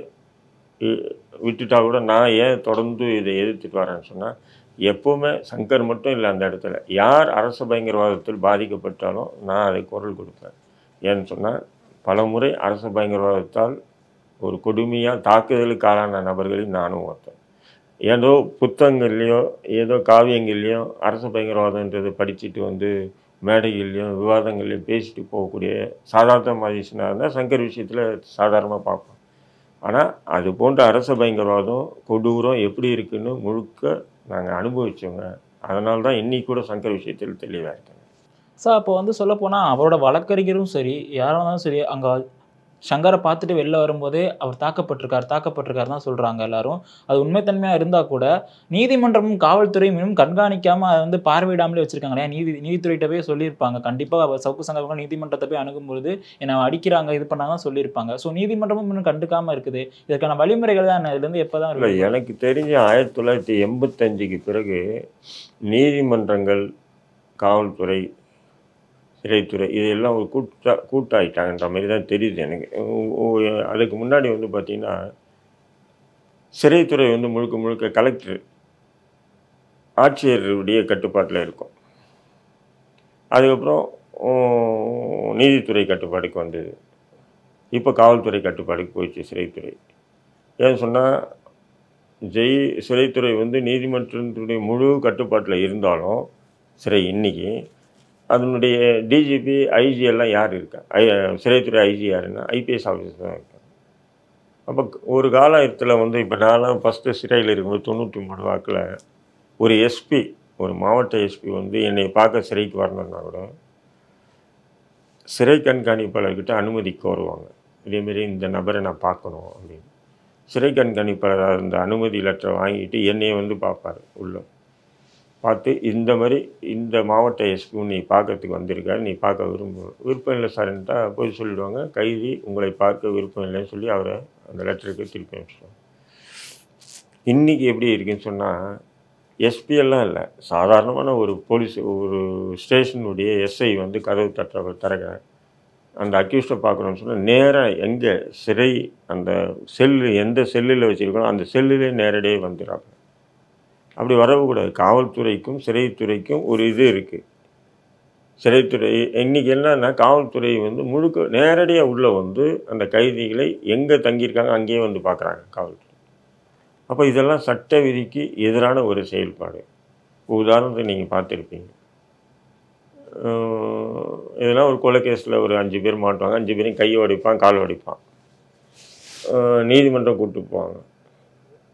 விட்டுட்டா கூட நான் ஏன் தொடர்ந்து இதை எதிர்த்துட்டு வரேன்னு சொன்னால், எப்போவுமே சங்கர் மட்டும் இல்லை, அந்த இடத்துல யார் அரச பயங்கரவாதத்தில் பாதிக்கப்பட்டாலும் நான் அதை குரல் கொடுப்பேன். ஏன்னு சொன்னால் பல முறை அரச பயங்கரவாதத்தால் ஒரு கொடுமையாக தாக்குதலுக்கு ஆளான நபர்களில் நானும் ஒருத்தன். ஏதோ புத்தகங்கள்லையோ ஏதோ காவியங்கள்லையோ அரசு பயங்கரவாதன்றது படிச்சுட்டு மேடைகள்லையும் விவாதங்கள்லையும் பேசிட்டு போகக்கூடிய சாதாரண மனுஷனாக இருந்தால் சங்கர் விஷயத்தில் சாதாரணமாக பார்ப்போம். ஆனால் அது போன்ற அரச பயங்கரவாதம் கொடூரம் எப்படி இருக்குன்னு முழுக்க நாங்கள் அனுபவித்தோங்க. அதனால தான் இன்னைக்கு கூட சங்கர் விஷயத்தில் தெளிவாக இருக்கேன். சார் அப்போ சொல்லப்போனால் அவரோட வழக்கறிஞரும் சரி யாராக இருந்தாலும் சரி அங்கே சங்கரை பார்த்துட்டு வெளில வரும்போதே அவர் தாக்கப்பட்டிருக்காரு தான் சொல்கிறாங்க எல்லாரும். அது உண்மைத்தன்மையாக இருந்தால் கூட நீதிமன்றமும் காவல்துறையும் இன்னும் கண்காணிக்காமல் அதை பார்வையிடாமலே வச்சுருக்காங்க இல்லையா? நீதித்துறையிட்ட போய் சொல்லியிருப்பாங்க, கண்டிப்பாக சவுக்கு சங்கர் நீதிமன்றத்தை போய் அணுகும்போது என்னை அடிக்கிறாங்க இது பண்ணாங்க தான் சொல்லியிருப்பாங்க. ஸோ நீதிமன்றமும் இன்னும் கண்டுக்காமல் இருக்குது. இதுக்கான வழிமுறைகள் தான் இதுலேருந்து எப்போ தான் இல்லை, எனக்கு தெரிஞ்ச 1985க்கு பிறகு நீதிமன்றங்கள், காவல்துறை, சிறைத்துறை இதெல்லாம் ஒரு கூட்டாயிட்டாங்கன்ற மாதிரி தான் தெரியுது எனக்கு. அதுக்கு முன்னாடி பார்த்திங்கன்னா சிறைத்துறை முழுக்க முழுக்க கலெக்டர் ஆட்சியருடைய கட்டுப்பாட்டில் இருக்கும். அதுக்கப்புறம் நீதித்துறை கட்டுப்பாடுக்கு வந்தது. இப்போ காவல்துறை கட்டுப்பாடுக்கு போயிடுச்சு சிறைத்துறை. ஏன்னு சொன்னால் சிறைத்துறை நீதிமன்றத்துடைய முழு கட்டுப்பாட்டில் இருந்தாலும் சிறை இன்னைக்கு அதனுடைய டிஜிபி ஐஜி எல்லாம் யார் இருக்கா? சிறைத்துறை ஐஜி யாருன்னா ஐபிஎஸ் ஆஃபீஸர் தான் இருக்காங்க. அப்போ ஒரு காலத்தில் இப்போ நான்லாம் ஃபஸ்ட்டு சிறையில் இருக்கும்போது 93 வாக்கில் ஒரு எஸ்பி, ஒரு மாவட்ட எஸ்பி என்னை பார்க்க சிறைக்கு வரணுன்னா கூட சிறை கண்காணிப்பாளர்கிட்ட அனுமதி கோருவாங்க. இதேமாரி இந்த நபரை நான் பார்க்கணும் அப்படின்னு. சிறை கண்காணிப்பாளர் அந்த அனுமதி லெட்டரை வாங்கிட்டு என்னையை பார்ப்பார். உள்ள பார்த்து இந்த மாவட்ட எஸ்பி நீ பார்க்கறதுக்கு வந்திருக்காரு, நீ பார்க்க விருப்பம் இல்லை சார்ன்ட்டா போய் சொல்லிவிடுவாங்க. கைதி உங்களை பார்க்க விருப்பம் இல்லைன்னு சொல்லி அவரை அந்த லெட்டருக்கு திருப்பி அனுப்பிச்சிடுவாங்க. இன்றைக்கி எப்படி இருக்குன்னு சொன்னால் எஸ்பியெல்லாம் இல்லை, சாதாரணமான ஒரு போலீஸ் ஒரு ஸ்டேஷனுடைய எஸ்ஐ கதவு திறக்கிறேன், அந்த அக்யூஸ்டை பார்க்கணுன்னு சொன்னால் நேராக எங்கே சிறை அந்த செல்லு எந்த செல்லில் வச்சுருக்கணும் அந்த செல்லுலேயே நேரடியாக வந்துடுறாங்க. அப்படி வரக்கூடாது. காவல்துறைக்கும் சிறைத்துறைக்கும் ஒரு இது இருக்குது. சிறைத்துறை இன்றைக்கி என்னன்னா காவல்துறை முழுக்க நேரடியாக உள்ளே அந்த கைதிகளை எங்கே தங்கியிருக்காங்க அங்கேயே பார்க்குறாங்க காவல்துறை. அப்போ இதெல்லாம் சட்ட விதிக்கு எதிரான ஒரு செயல்பாடு. உதாரணத்தை நீங்கள் பார்த்துருப்பீங்க, இதெல்லாம் ஒரு கொலை கேஸில் ஒரு 5 பேர் மாட்டுவாங்க. 5 பேரையும் கையை உடைப்பான், கால் உடைப்பான். நீதிமன்றம் கூப்பிட்டு போவாங்க.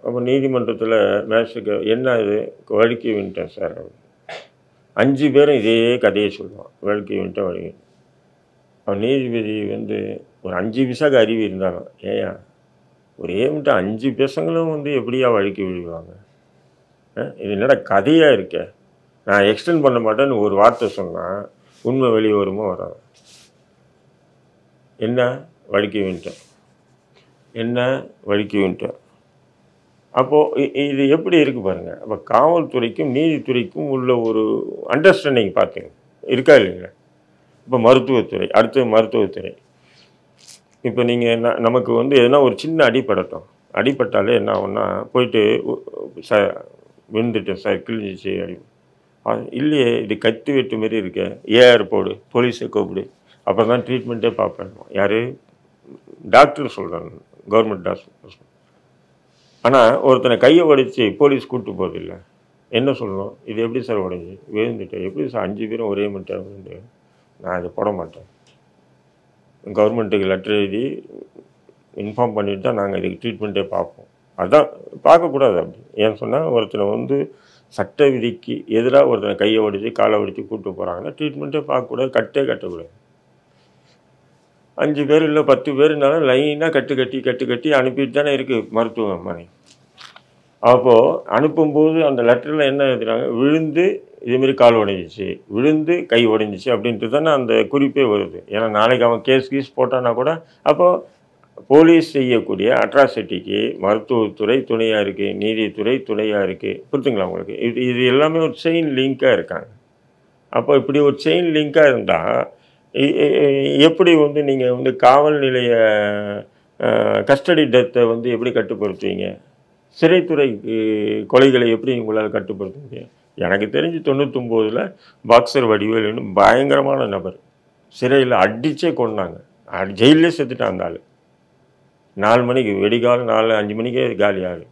அப்போ நீதிமன்றத்தில் மேஜிஸ்ட்ரேட் என்ன இது வழுக்கி விட்டேன் சார். 5 பேரும் இதே கதையை சொல்லுவான், வழுக்கி விட்டேன் வழுக்கி. அவன் நீதிபதி ஒரு 5 பைசாக்கு அறிவு இருந்தாலும், ஏயா ஒரே மட்டும் 5 பசங்களும் எப்படியா வழுக்கி விழுவாங்க? இது என்னடா கதையாக இருக்க? நான் எக்ஸ்டெண்ட் பண்ண மாட்டேன்னு ஒரு வார்த்தை சொன்னால் உண்மை வெளியே வருமோ வராது? என்ன வழுக்கி விட்டேன், என்ன வழுக்கி விட்டேன். அப்போது இது எப்படி இருக்குது பாருங்கள். அப்போ காவல்துறைக்கும் நீதித்துறைக்கும் உள்ள ஒரு அண்டர்ஸ்டாண்டிங் பார்த்துங்க இருக்கா இல்லைங்களா? இப்போ மருத்துவத்துறை, அடுத்து மருத்துவத்துறை. இப்போ நீங்கள் நமக்கு எதுனா ஒரு சின்ன அடிப்படட்டும், அடிப்பட்டாலே என்ன ஆகும்னா போயிட்டு விழுந்துட்டேன் சார், கிழிஞ்சிச்சு அடி. இல்லையே, இது கத்தி வெட்டு மாரி இருக்க, ஏஆர் போடு, போலீஸை கூப்பிடு, அப்புறம் தான் ட்ரீட்மெண்ட்டே பார்ப்பேன். யார்? டாக்டர் சொல்கிறாங்க, கவர்மெண்ட் டாக்டர். ஆனால் ஒருத்தனை கையை உடைச்சி போலீஸ் கூப்பிட்டு போகிறதில்ல. என்ன சொல்லணும்? இது எப்படி சார் உடைஞ்சி விழுந்துட்டேன், எப்படி சார் 5 பேரும் ஒரே மட்டும் விழுந்து? நான் இதை போட மாட்டேன். கவர்மெண்ட்டுக்கு லெட்டர் எழுதி இன்ஃபார்ம் பண்ணிட்டு தான் நாங்கள் இதுக்கு ட்ரீட்மெண்ட்டே பார்ப்போம். அதுதான் பார்க்கக்கூடாது. அப்படி ஏன்னு சொன்னால் ஒருத்தனை சட்ட விதிக்கு எதிராக ஒருத்தனை கையை உடைச்சி காலை உடைச்சி கூப்பிட்டு போகிறாங்கன்னா ட்ரீட்மெண்ட்டே பார்க்கக்கூடாது, கட்டக்கூடாது. 5 பேர் இல்லை 10 பேருனாலும் லைனாக கட்டி அனுப்பிட்டு தானே இருக்குது மருத்துவமனை. அப்போது அனுப்பும்போது அந்த லெட்டரில் என்ன எழுதுறாங்க? விழுந்து இதேமாரி கால் உடைஞ்சிச்சு, விழுந்து கை உடைஞ்சிச்சு அப்படின்ட்டு தானே அந்த குறிப்பே வருது. ஏன்னா நாளைக்கு அவன் கேஸ் போட்டான்னா கூட அப்போது போலீஸ் செய்யக்கூடிய அட்ராசிட்டிக்கு மருத்துவத்துறை துணையாக இருக்குது, நீதித்துறை துணையாக இருக்குது. புரிஞ்சுங்களா உங்களுக்கு? இது எல்லாமே ஒரு செயின் லிங்காக இருக்காங்க. அப்போ இப்படி ஒரு செயின் லிங்காக இருந்தால் எப்படி நீங்கள் காவல் நிலைய கஸ்டடி டெத்தை எப்படி கட்டுப்படுத்துவீங்க? சிறைத்துறை கொலைகளை எப்படி உங்களால் கட்டுப்படுத்த முடியும்? எனக்கு தெரிஞ்சு 99ல் பாக்ஸர் வடிவேலுன்னு பயங்கரமான நபர் சிறையில் அடித்தே கொண்டாங்க. ஜெயிலே செத்துட்டான் அந்த ஆள். 4 மணிக்கு வெடிகாலம் 4-5 மணிக்கே காலி ஆள்.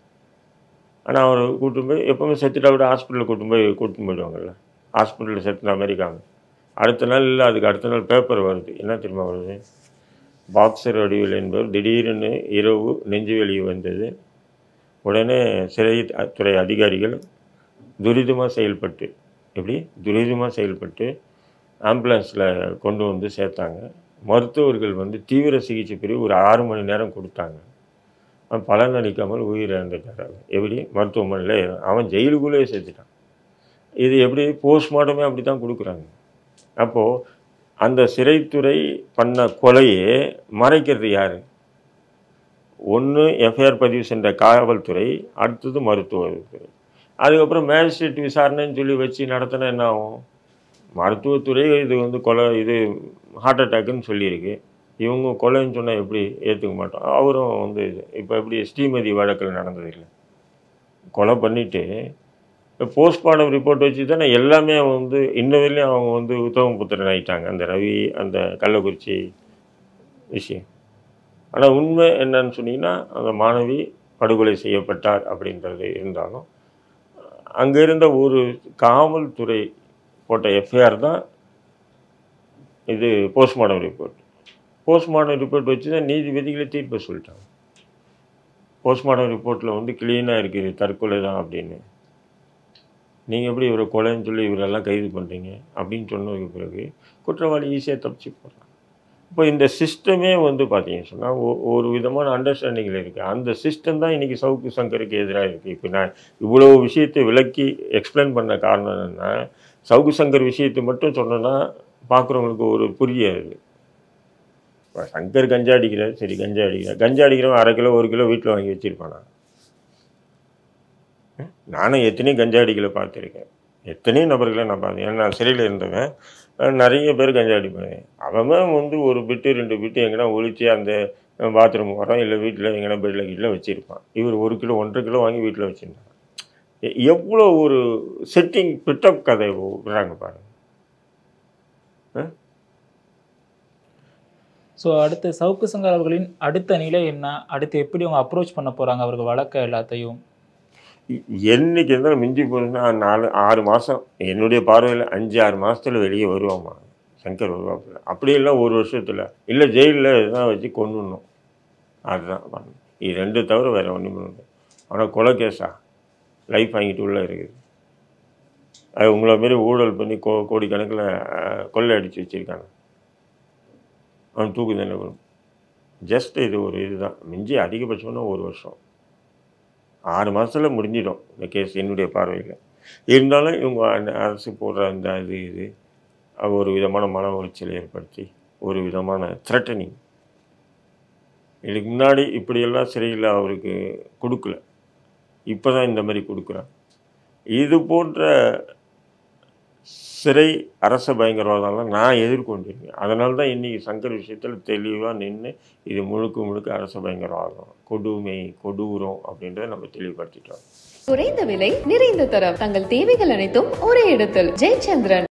ஆனால் அவர் கூட்டின்னு போய் எப்போவுமே செத்துட்டா கூட ஹாஸ்பிட்டலில் கூட்டின்னு போயிடுவாங்கல்ல. ஹாஸ்பிட்டலில் செத்துனா அமெரிக்காங்க. அடுத்த நாள் இல்லை, அதுக்கு அடுத்த நாள் பேப்பர் வருது. என்ன தெரியுமா வருது? பாக்ஸர் வடிவேல் என்பவர் திடீர்னு இரவு நெஞ்சு வெளியே வந்தது. உடனே சிறைத்துறை அதிகாரிகள் துரிதமாக செயல்பட்டு ஆம்புலன்ஸில் கொண்டு சேர்த்தாங்க. மருத்துவர்கள் தீவிர சிகிச்சை பிரிவு ஒரு 6 மணி நேரம் கொடுத்தாங்க. பலன் அளிக்காமல் உயிரிழந்துட்டார். எப்படி? மருத்துவமனையில் அவன் ஜெயிலுக்குள்ளே சேர்த்துட்டான். இது எப்படி? போஸ்ட்மார்ட்டமே அப்படி தான் கொடுக்குறாங்க. அப்போது அந்த சிறைத்துறை பண்ண கொலையே மறைக்கிறது யார்? ஒன்று எஃப்ஐஆர் பதிவு சென்ற காவல்துறை, அடுத்தது மருத்துவத்துறை. அதுக்கப்புறம் மேஜிஸ்ட்ரேட் விசாரணைன்னு சொல்லி வச்சு நடத்தினா என்ன ஆகும்? மருத்துவத்துறை இது கொலை, இது ஹார்ட் அட்டாக்குன்னு சொல்லியிருக்கு. இவங்க கொலைன்னு சொன்னால் எப்படி ஏற்றுக்க மாட்டோம்? அவரும் இப்போ எப்படி ஸ்ரீமதி வழக்கில் நடந்ததில்லை, கொலை பண்ணிவிட்டு போஸ்ட்மார்ட்டம் ரிப்போர்ட் வச்சு தானே எல்லாமே இன்ன வரையிலையும் அவங்க உத்தம புத்திரன் ஆகிட்டாங்க, அந்த ரவி, அந்த கள்ளக்குறிச்சி விஷயம். ஆனால் உண்மை என்னன்னு சொன்னீங்கன்னா, அந்த மாணவி படுகொலை செய்யப்பட்டார் அப்படின்றது இருந்தாலும் அங்கே இருந்த ஒரு காவல்துறை போட்ட எஃப்ஐஆர் தான் இது போஸ்ட்மார்ட்டம் ரிப்போர்ட். போஸ்ட்மார்ட்டம் ரிப்போர்ட் வச்சு தான் நீதிபதிகளே தீர்ப்பு சொல்லிட்டாங்க. போஸ்ட்மார்ட்டம் ரிப்போர்ட்டில் க்ளீனாக இருக்குது, தற்கொலை தான் அப்படின்னு. நீங்கள் எப்படி இவரை கொலைன்னு சொல்லி இவரெல்லாம் கைது பண்ணுறீங்க அப்படின்னு சொன்னதுக்கு பிறகு குற்றவாளி ஈஸியாக தப்பிச்சு போடுறாங்க. இப்போ இந்த சிஸ்டமே பார்த்தீங்கன்னு சொன்னால் ஒரு விதமான அண்டர்ஸ்டாண்டிங்கில் இருக்குது. அந்த சிஸ்டம் தான் இன்றைக்கி சவுக்கு சங்கருக்கு எதிராக இருக்குது. இப்போ நான் இவ்வளோ விஷயத்தை விளக்கி எக்ஸ்பிளைன் பண்ண காரணம் என்னென்னா, சவுக்கு சங்கர் விஷயத்தை மட்டும் சொன்னோன்னா பார்க்குறவங்களுக்கு ஒரு புரியாது. இப்போ சங்கர் கஞ்சா அடிக்கிறார், சரி கஞ்சா அடிக்கிறவன் 1/2 கிலோ 1 கிலோ வீட்டில் வாங்கி வச்சுருப்பானா? நானும் எத்தனையும் கஞ்சா அடிக்கலை பார்த்துருக்கேன், எத்தனையோ நபர்களை நான் பார்த்தேன். ஏன்னா நான் சிறையில் இருந்தவன், நிறைய பேர் கஞ்சா அடிப்பேன். அவன் ஒரு பிட்டு 2 பிட்டு எங்கன்னா ஒழிச்சு அந்த பாத்ரூம் வரோம், இல்லை வீட்டில் எங்கன்னா பெட்டில் கீழே வச்சுருப்பான். இவர் 1 கிலோ 1.5 கிலோ வாங்கி வீட்டில் வச்சுருந்தாங்க. எவ்வளோ ஒரு செட்டிங் பிட்டப் கதை விடுறாங்க பாருங்க. ஸோ அடுத்து சவுக்கு சங்கர் அவர்களின் அடுத்த நிலை என்ன? அடுத்து எப்படி அவங்க அப்ரோச் பண்ண போகிறாங்க அவர்கள் வழக்க எல்லாத்தையும்? என்னைக்கு இருந்தாலும் மிஞ்சி போகுதுன்னா 4-6 மாதம் என்னுடைய பார்வையில் 5-6 மாதத்தில் வெளியே வருவாம்மா சங்கர் வருவாப்புல. அப்படியெல்லாம் 1 வருஷத்தில் இல்லை ஜெயிலில் தான் வச்சு கொண்டுடணும். அதுதான் பண்ணணும். இது 2 தவிர வேறு ஒன்றுமே இல்லை. ஆனால் கொலை கேஸா லைஃப் வாங்கிட்டு உள்ளே இருக்குது. அது உங்களை மாரி ஊழல் பண்ணி கோடிக்கணக்கில் கொள்ளை அடித்து வச்சுருக்காங்க. அவன் தூக்கு தண்டனை வரும். ஜஸ்ட் இது ஒரு இதுதான். மிஞ்சி அதிகபட்சம்னா 1 வருஷம். 6 மாதத்தில் முடிஞ்சிடும் இந்த கேஸ் என்னுடைய பார்வையில். இருந்தாலும் இவங்க அரசு போடுற அந்த இது ஒரு விதமான மன உளைச்சல் ஏற்படுத்தி ஒரு விதமான த்ரெட்டனிங். இதுக்கு முன்னாடி இப்படியெல்லாம் சிறையில் அவருக்கு கொடுக்கல. இப்போ தான் இந்த மாதிரி கொடுக்குறாங்க. இது போன்ற சிறை அரச பயங்கரவாதம்லாம் நான் எதிர்கொண்டிருக்கேன். அதனால தான் இன்றைக்கி சங்கர் விஷயத்தில் தெளிவாக நின்று இது முழுக்க அரச பயங்கரவாதம், கொடுமை, கொடூரம் அப்படின்றத நம்ம தெளிவுபடுத்திட்டோம். குறைந்த விலை, நிறைந்த தரம், தங்கள் தேவைகள் அனைத்தும் ஒரே இடத்தில். ஜெயச்சந்திரன்.